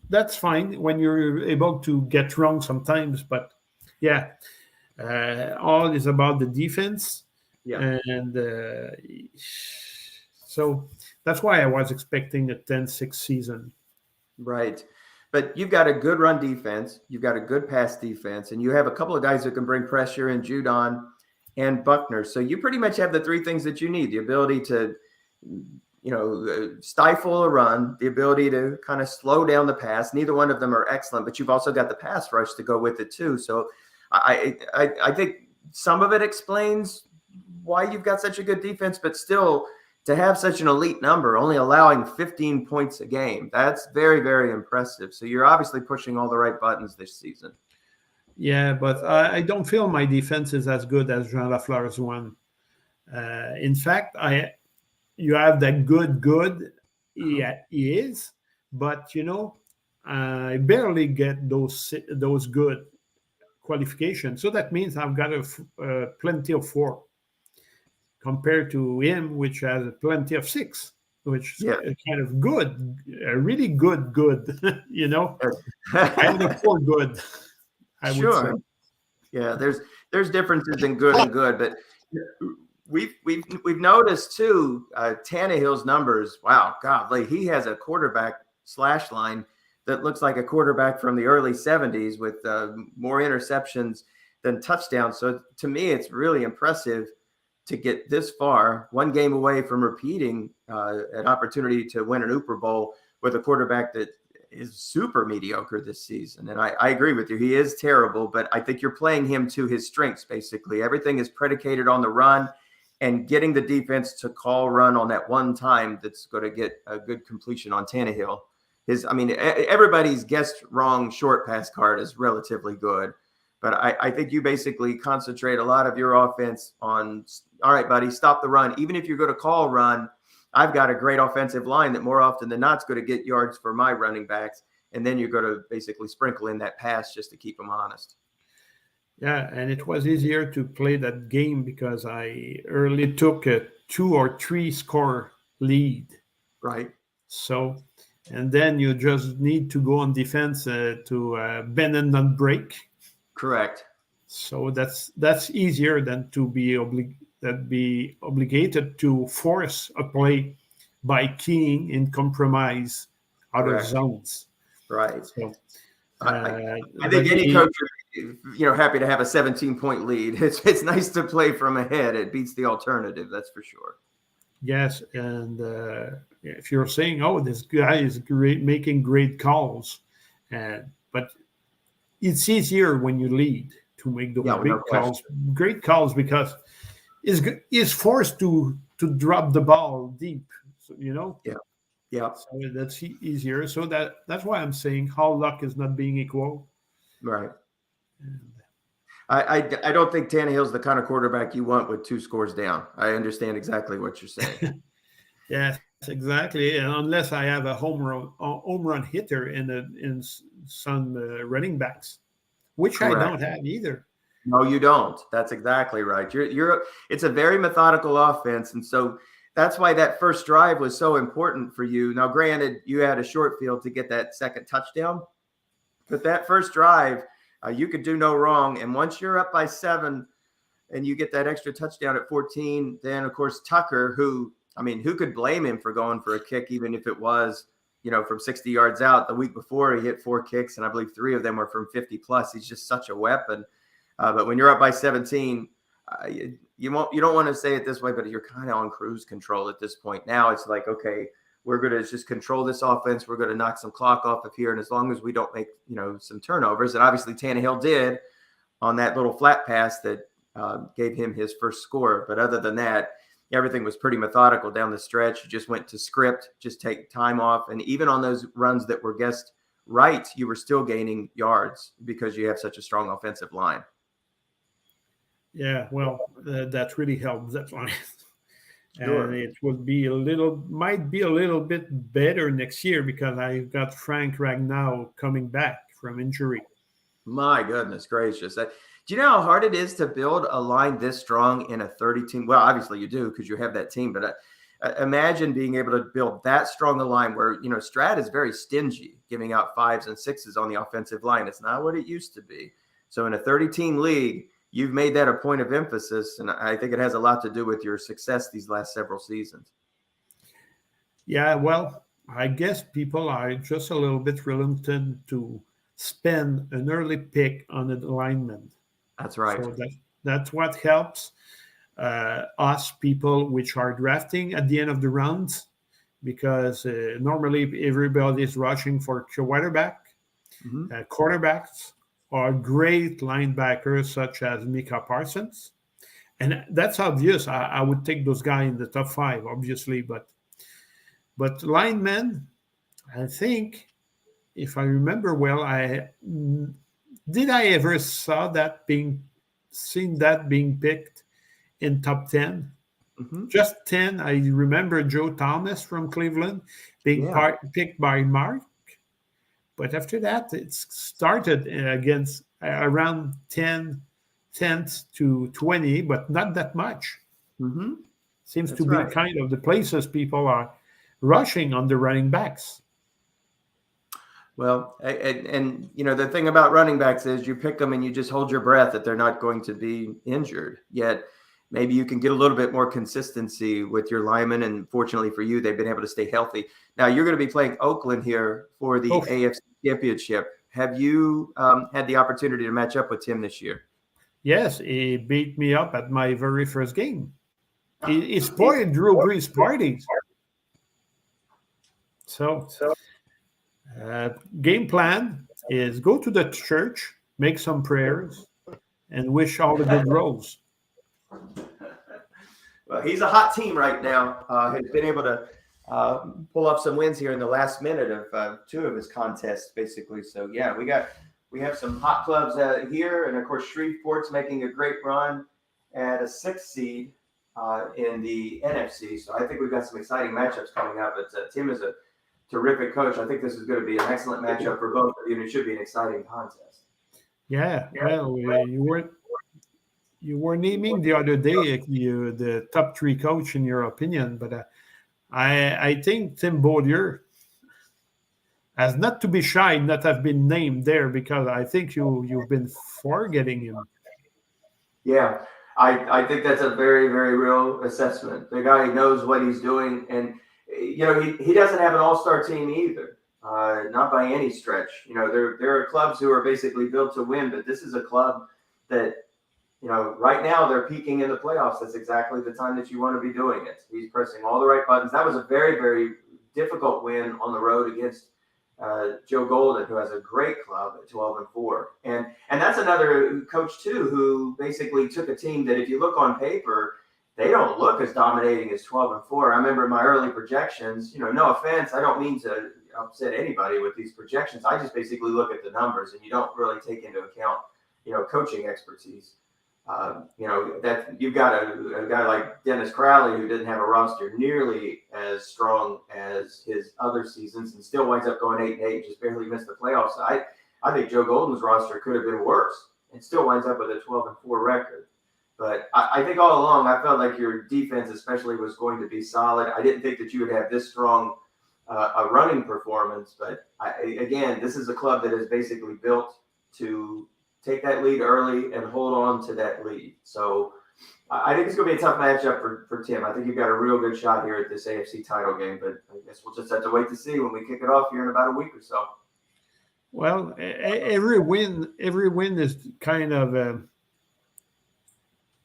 that's fine when you're able to get wrong sometimes. But yeah, all is about the defense. Yeah. And so that's why I was expecting a 10-6 season. Right. But you've got a good run defense. You've got a good pass defense. And you have a couple of guys who can bring pressure in Judon and Buckner. So you pretty much have the 3 things that you need: the ability to, stifle a run, the ability to kind of slow down the pass. Neither one of them are excellent, but you've also got the pass rush to go with it too. So I think some of it explains why you've got such a good defense, but still to have such an elite number, only allowing 15 points a game, that's very, very impressive. So you're obviously pushing all the right buttons this season. Yeah, but I don't feel my defense is as good as Jean Lafleur's one. In fact, you have that good. He is, but I barely get those good qualifications. So that means I've got plenty of 4 compared to him, which has plenty of 6, which is kind of good, really good. I have a 4 good. I would say. Yeah, there's differences in good and good, but we've noticed too, Tannehill's numbers. Wow, golly, he has a quarterback slash line that looks like a quarterback from the early 70s with more interceptions than touchdowns. So to me, it's really impressive to get this far, 1 game away from repeating an opportunity to win an Super Bowl with a quarterback that is super mediocre this season. And I agree with you. He is terrible, but I think you're playing him to his strengths, basically. Everything is predicated on the run and getting the defense to call run on that one time that's going to get a good completion on Tannehill. Everybody's guessed wrong short pass card is relatively good. But I think you basically concentrate a lot of your offense on, all right, buddy, stop the run. Even if you're going to call run, I've got a great offensive line that more often than not is going to get yards for my running backs. And then you're going to basically sprinkle in that pass just to keep them honest. Yeah, and it was easier to play that game because I early took a 2 or 3 score lead. Right. So, and then you just need to go on defense to bend and not break. Correct. So that's easier than to be obligated to force a play by keying in compromise other zones. Right. So, I think any coach is, happy to have a 17-point lead. It's nice to play from ahead. It beats the alternative, that's for sure. Yes, and if you're saying, "Oh, this guy is great, making great calls," but it's easier when you lead to make those big calls, great calls, because is forced to drop the ball deep. So, Yeah. Yeah. so that's easier. So that's why I'm saying how luck is not being equal. Right. And I don't think Tannehill's the kind of quarterback you want with 2 scores down. I understand exactly what you're saying. yes, exactly. And unless I have a home run hitter in some running backs, which I Correct. don't have either. No, you don't. That's exactly right. It's a very methodical offense. And so that's why that first drive was so important for you. Now, granted, you had a short field to get that second touchdown, but that first drive, you could do no wrong. And once you're up by 7 and you get that extra touchdown at 14, then of course Tucker, who could blame him for going for a kick, even if it was, from 60 yards out. The week before he hit 4 kicks, and I believe 3 of them were from 50 plus. He's just such a weapon. But when you're up by 17, you don't want to say it this way, but you're kind of on cruise control at this point. Now it's like, okay, we're going to just control this offense. We're going to knock some clock off of here. And as long as we don't make, some turnovers, and obviously Tannehill did on that little flat pass that gave him his first score. But other than that, everything was pretty methodical down the stretch. You just went to script, just take time off. And even on those runs that were guessed right, you were still gaining yards because you have such a strong offensive line. Yeah, well, that really helps. That's why. Sure. And it might be a little bit better next year because I've got Frank Ragnow coming back from injury. My goodness gracious. Do you know how hard it is to build a line this strong in a 30 team? Well, obviously you do because you have that team, but imagine being able to build that strong a line where, Strat is very stingy, giving out 5s and 6s on the offensive line. It's not what it used to be. So in a 30-team league, you've made that a point of emphasis, and I think it has a lot to do with your success these last several seasons. Yeah, well, I guess people are just a little bit reluctant to spend an early pick on a lineman. That's right. So that's what helps us people which are drafting at the end of the rounds, because normally everybody is rushing for quarterback, quarterbacks, or great linebackers such as Micah Parsons. And that's obvious. I would take those guys in the top 5, obviously. But linemen, I think, if I remember well, I ever seen that being picked in top 10? Just 10. I remember Joe Thomas from Cleveland being picked by Mark. But after that, it started against around 10th to 20, but not that much. Seems That's to be right. kind of the places people are rushing on the running backs. Well, and the thing about running backs is you pick them and you just hold your breath that they're not going to be injured. Yet maybe you can get a little bit more consistency with your linemen. And fortunately for you, they've been able to stay healthy. Now you're going to be playing Oakland here for the AFC Championship. Have you had the opportunity to match up with Tim this year? Yes, he beat me up at my very first game. He spoiled Drew Brees' party. So game plan is go to the church, make some prayers, and wish all the good rolls. Well, he's a hot team right now. Has been able to pull off some wins here in the last minute of 2 of his contests, basically. So yeah, we have some hot clubs here, and of course Shreveport's making a great run at a 6th seed in the NFC. So I think we've got some exciting matchups coming up. But Tim is a terrific coach. I think this is going to be an excellent matchup for both of you, and it should be an exciting contest. Yeah, well, you were naming the other day the top 3 coach in your opinion, but I think Tim Bowyer has not to be shy, not have been named there, because I think you've been forgetting him. Yeah, I think that's a very, very real assessment. The guy knows what he's doing, and he doesn't have an all-star team either, not by any stretch. There are clubs who are basically built to win, but this is a club that, right now they're peaking in the playoffs. That's exactly the time that you want to be doing it. He's pressing all the right buttons. That was a very, very difficult win on the road against Joe Golden, who has a great club at 12-4. And that's another coach too, who basically took a team that, if you look on paper, they don't look as dominating as 12-4. I remember my early projections, no offense, I don't mean to upset anybody with these projections. I just basically look at the numbers, and you don't really take into account, coaching expertise. That you've got a guy like Dennis Crowley who didn't have a roster nearly as strong as his other seasons and still winds up going 8-8, just barely missed the playoffs. I think Joe Golden's roster could have been worse and still winds up with a 12-4 record. But I think all along, I felt like your defense especially was going to be solid. I didn't think that you would have this strong a running performance. But again, this is a club that is basically built to take that lead early and hold on to that lead. So I think it's going to be a tough matchup for Tim. I think you've got a real good shot here at this AFC title game. But I guess we'll just have to wait to see when we kick it off here in about a week or so. Well, every win is kind of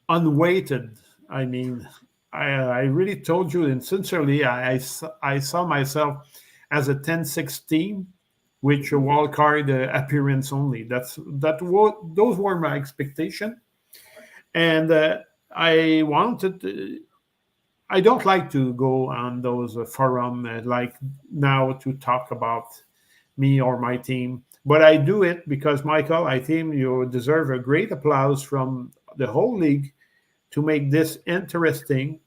unweighted. I mean, I really told you, and sincerely, I saw myself as a 10-6 team with a wild card appearance only. Those were my expectation, and I wanted. I don't like to go on those forum like now to talk about me or my team, but I do it because, Michael, I think you deserve a great applause from the whole league to make this interesting.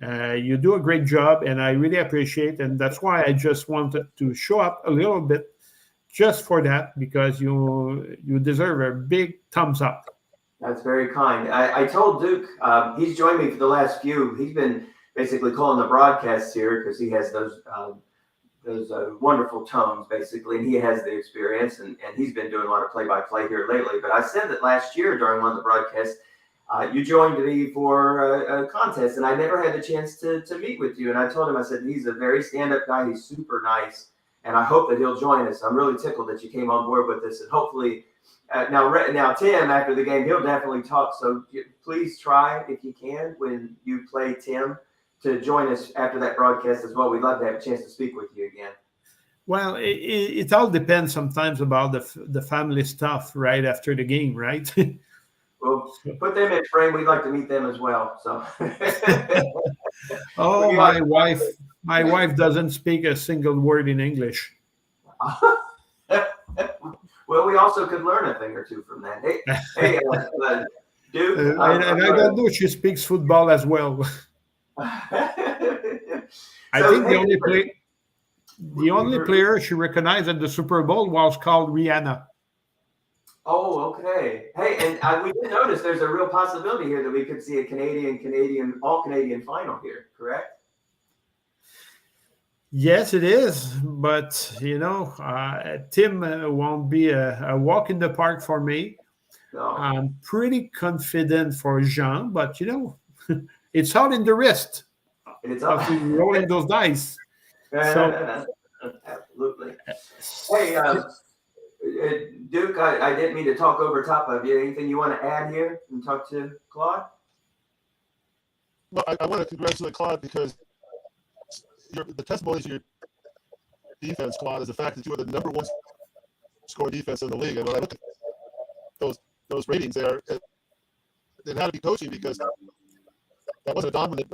You do a great job, and I really appreciate it. And that's why I just wanted to show up a little bit just for that, because you deserve a big thumbs up. That's very kind. I told Duke, he's joined me for the last few. He's been basically calling the broadcasts here because he has those wonderful tones, basically, and he has the experience, and he's been doing a lot of play-by-play here lately. But I said that last year during one of the broadcasts, you joined me for a contest, and I never had the chance to meet with you. And I told him, I said, he's a very stand-up guy. He's super nice, and I hope that he'll join us. I'm really tickled that you came on board with us, and hopefully now Tim, after the game, he'll definitely talk. So please try, if you can, when you play Tim, to join us after that broadcast as well. We'd love to have a chance to speak with you again. Well, it all depends sometimes about the family stuff right after the game, right? Well, put them in frame. We'd like to meet them as well. So, oh, my wife doesn't speak a single word in English. Well, we also could learn a thing or two from that. Hey, Duke. I don't know. She speaks football as well. I think the only player she recognized at the Super Bowl was called Rihanna. Oh, okay. Hey, and we did notice there's a real possibility here that we could see a all-Canadian final here, correct? Yes, it is. But, Tim won't be a walk in the park for me. No. I'm pretty confident for Jean, but, it's all in the wrist. It's up. Rolling those dice. So, absolutely. Hey, Duke, I didn't mean to talk over top of you. Anything you want to add here and talk to Claude? Well, I want to congratulate Claude because the testimony to your defense, Claude, is the fact that you are the number one scoring defense in the league. And when I look at those ratings there, it had to be coaching because that wasn't a dominant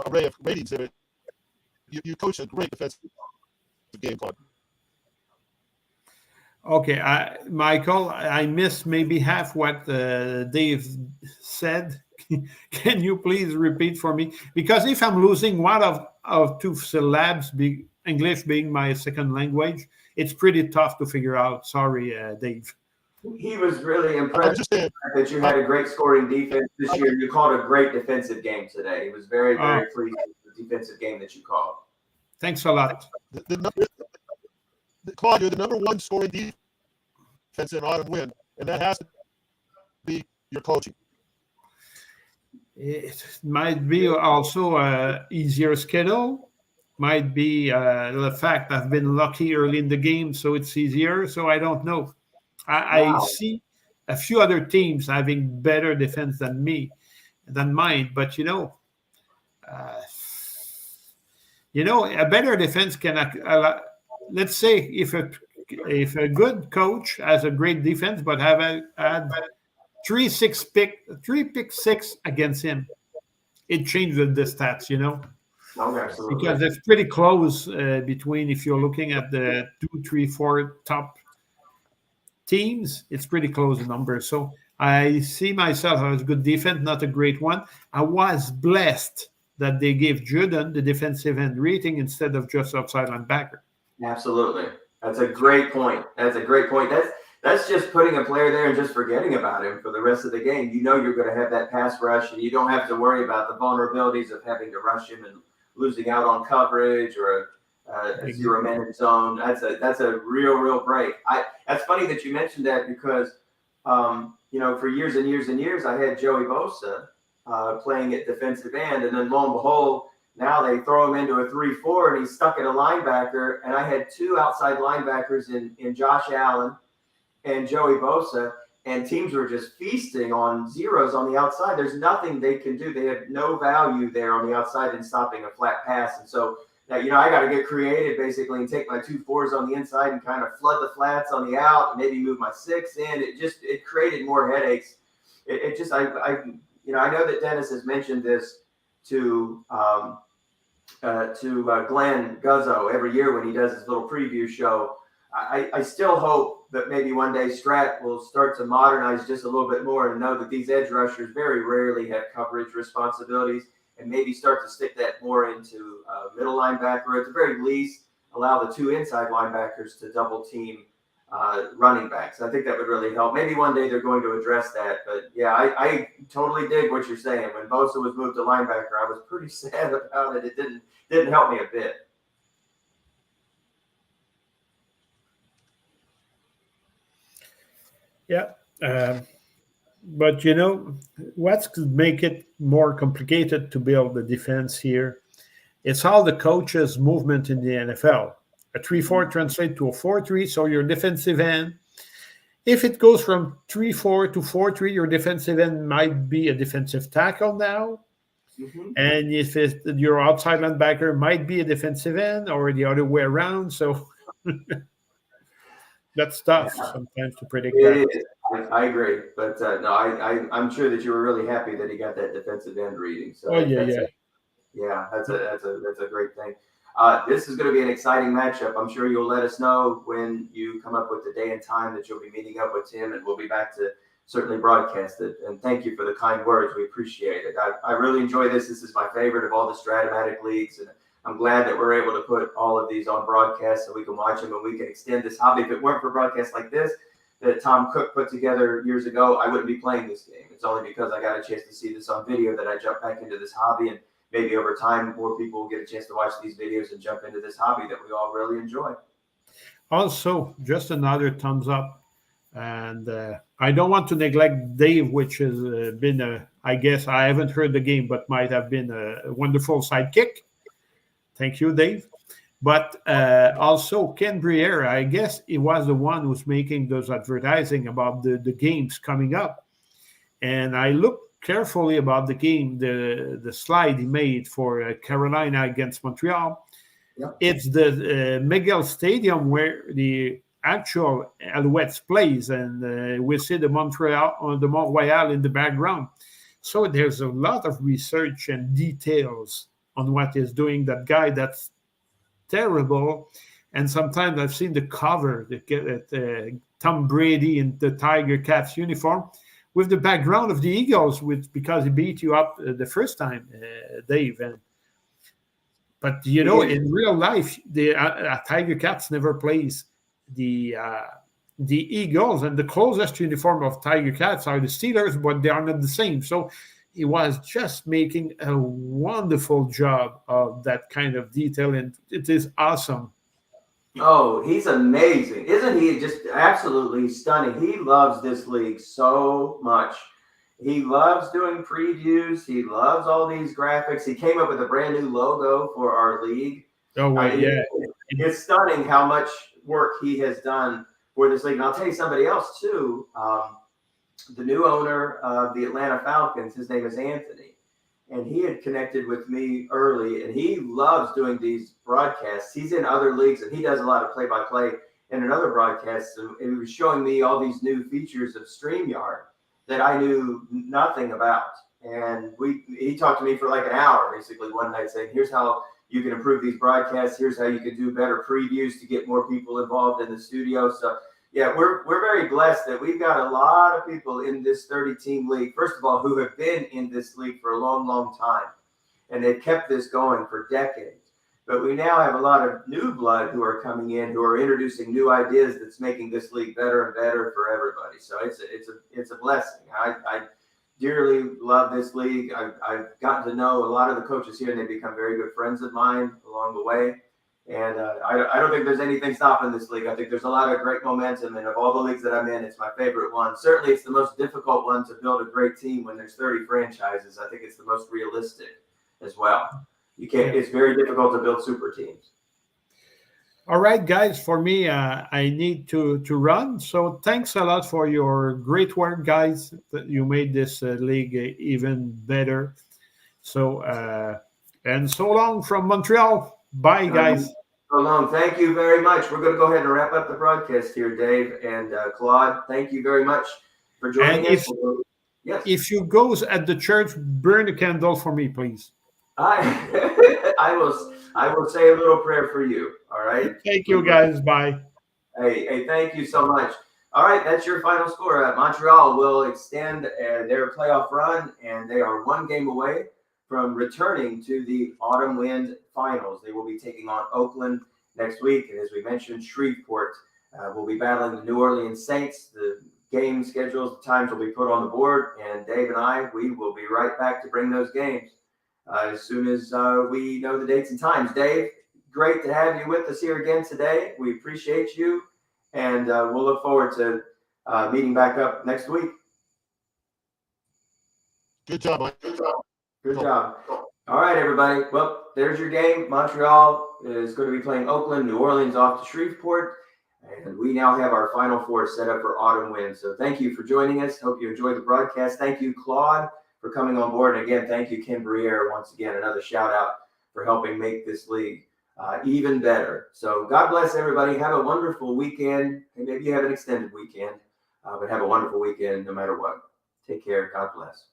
array of ratings in it. You coached a great defensive game, Claude. Okay, Michael, I missed maybe half what Dave said. Can you please repeat for me? Because if I'm losing one of two syllables, English being my second language, it's pretty tough to figure out. Sorry, Dave. He was really impressed that you had a great scoring defense this year. You called a great defensive game today. He was very, very pleased with the defensive game that you called. Thanks a lot. Claude, you're the number one scoring defense in autumn win, and that has to be your coaching. It might be also an easier schedule. Might be the fact I've been lucky early in the game, so it's easier. So I don't know. I see a few other teams having better defense than mine. But a better defense can. Let's say if a good coach has a great defense but had three pick six against him. It changed the stats, Oh, absolutely. because it's pretty close between, if you're looking at the 2, 3, 4 top teams, it's pretty close in numbers. So I see myself as a good defense, not a great one. I was blessed that they gave Jordan the defensive end rating instead of just outside linebacker. Absolutely. That's a great point. That's just putting a player there and just forgetting about him for the rest of the game. You know you're going to have that pass rush, and you don't have to worry about the vulnerabilities of having to rush him and losing out on coverage or a zero-man zone. That's a real break. That's funny that you mentioned that because for years and years and years I had Joey Bosa playing at defensive end, and then lo and behold, now they throw him into a 3-4 and he's stuck at a linebacker. And I had two outside linebackers in Josh Allen and Joey Bosa, and teams were just feasting on zeros on the outside. There's nothing they can do. They have no value there on the outside in stopping a flat pass. And so, I got to get creative basically and take my 2-4s on the inside and kind of flood the flats on the out and maybe move my 6 in. It created more headaches. I know that Dennis has mentioned this to Glenn Guzzo every year when he does his little preview show. I still hope that maybe one day Strat will start to modernize just a little bit more and know that these edge rushers very rarely have coverage responsibilities, and maybe start to stick that more into middle linebacker, or at the very least allow the two inside linebackers to double team running backs. I think that would really help. Maybe one day they're going to address that. But yeah, I totally dig what you're saying. When Bosa was moved to linebacker, I was pretty sad about it. It didn't help me a bit. Yeah. But what could make it more complicated to build the defense here? It's all the coaches' movement in the NFL. A 3-4 translates to a 4-3, so your defensive end, if it goes from 3-4 to 4-3, your defensive end might be a defensive tackle now. Mm-hmm. And if your outside linebacker might be a defensive end, or the other way around. So that's tough sometimes to predict. It is. I agree, but no, I'm sure that you were really happy that he got that defensive end reading. So that's a great thing. This is going to be an exciting matchup. I'm sure you'll let us know when you come up with the day and time that you'll be meeting up with Tim, and we'll be back to certainly broadcast it. And thank you for the kind words. We appreciate it. I really enjoy this. This is my favorite of all the Strat-o-matic leagues, and I'm glad that we're able to put all of these on broadcast so we can watch them and we can extend this hobby. If it weren't for broadcasts like this that Tom Cook put together years ago, I wouldn't be playing this game. It's only because I got a chance to see this on video that I jumped back into this hobby, and maybe over time more people will get a chance to watch these videos and jump into this hobby that we all really enjoy. Also, just another thumbs up. And I don't want to neglect Dave, which has been, I guess I haven't heard the game, but might have been a wonderful sidekick. Thank you, Dave. But also Ken Briere, I guess he was the one who's making those advertising about the games coming up. And I looked carefully about the game, the slide he made for Carolina against Montreal. Yep. It's the Miguel Stadium where the actual Alouettes plays, and we see the Montreal in the background. So there's a lot of research and details on what is doing that guy. That's terrible. And sometimes I've seen the cover, Tom Brady in the Tiger Cats uniform with the background of the Eagles, because he beat you up the first time, Dave. But in real life, the Tiger Cats never plays the Eagles, and the closest uniform of Tiger Cats are the Steelers, but they are not the same. So he was just making a wonderful job of that kind of detail, and it is awesome. Oh, he's amazing. Isn't he just absolutely stunning? He loves this league so much. He loves doing previews. He loves all these graphics. He came up with a brand new logo for our league. Oh, wait, yeah. It's stunning how much work he has done for this league. And I'll tell you somebody else, too. The new owner of the Atlanta Falcons, his name is Anthony. And he had connected with me early, and he loves doing these broadcasts. He's in other leagues, and he does a lot of play-by-play in another broadcast. And he was showing me all these new features of StreamYard. that I knew nothing about. And he talked to me for like an hour, basically one night, saying, here's how you can improve these broadcasts. Here's how you can do better previews to get more people involved in the studio. So yeah, we're very blessed that we've got a lot of people in this 30-team league, first of all, who have been in this league for a long, long time. And they've kept this going for decades. But we now have a lot of new blood who are coming in, who are introducing new ideas that's making this league better and better for everybody. So it's a blessing. I dearly love this league. I've gotten to know a lot of the coaches here, and they've become very good friends of mine along the way. And I don't think there's anything stopping this league. I think there's a lot of great momentum, and of all the leagues that I'm in, it's my favorite one. Certainly, it's the most difficult one to build a great team when there's 30 franchises. I think it's the most realistic as well. You can't. It's very difficult to build super teams. All right, guys. For me, I need to run. So thanks a lot for your great work, guys. You made this league even better. So and so long from Montreal. Bye, guys. So long. Thank you very much. We're going to go ahead and wrap up the broadcast here, Dave and Claude. Thank you very much for joining us. Yes. If you go at the church, burn a candle for me, please. I will say a little prayer for you. All right. Thank you, guys. Bye. Hey, thank you so much. All right, that's your final score. Montreal will extend their playoff run, and they are one game away from returning to the Autumn Wind Finals. They will be taking on Oakland next week, and as we mentioned, Shreveport will be battling the New Orleans Saints. The game schedules, the times will be put on the board, and Dave and we will be right back to bring those games as soon as we know the dates and times. Dave, great to have you with us here again today. We appreciate you, and we'll look forward to meeting back up next week. Good job, Mike. Good job. All right, everybody. Well, there's your game. Montreal is going to be playing Oakland, New Orleans off to Shreveport, and we now have our Final Four set up for Autumn Wind. So thank you for joining us. Hope you enjoyed the broadcast. Thank you, Claude, for coming on board. And again, thank you, Ken Briere, once again, another shout out for helping make this league even better. So God bless everybody. Have a wonderful weekend. And maybe you have an extended weekend, but have a wonderful weekend no matter what. Take care. God bless.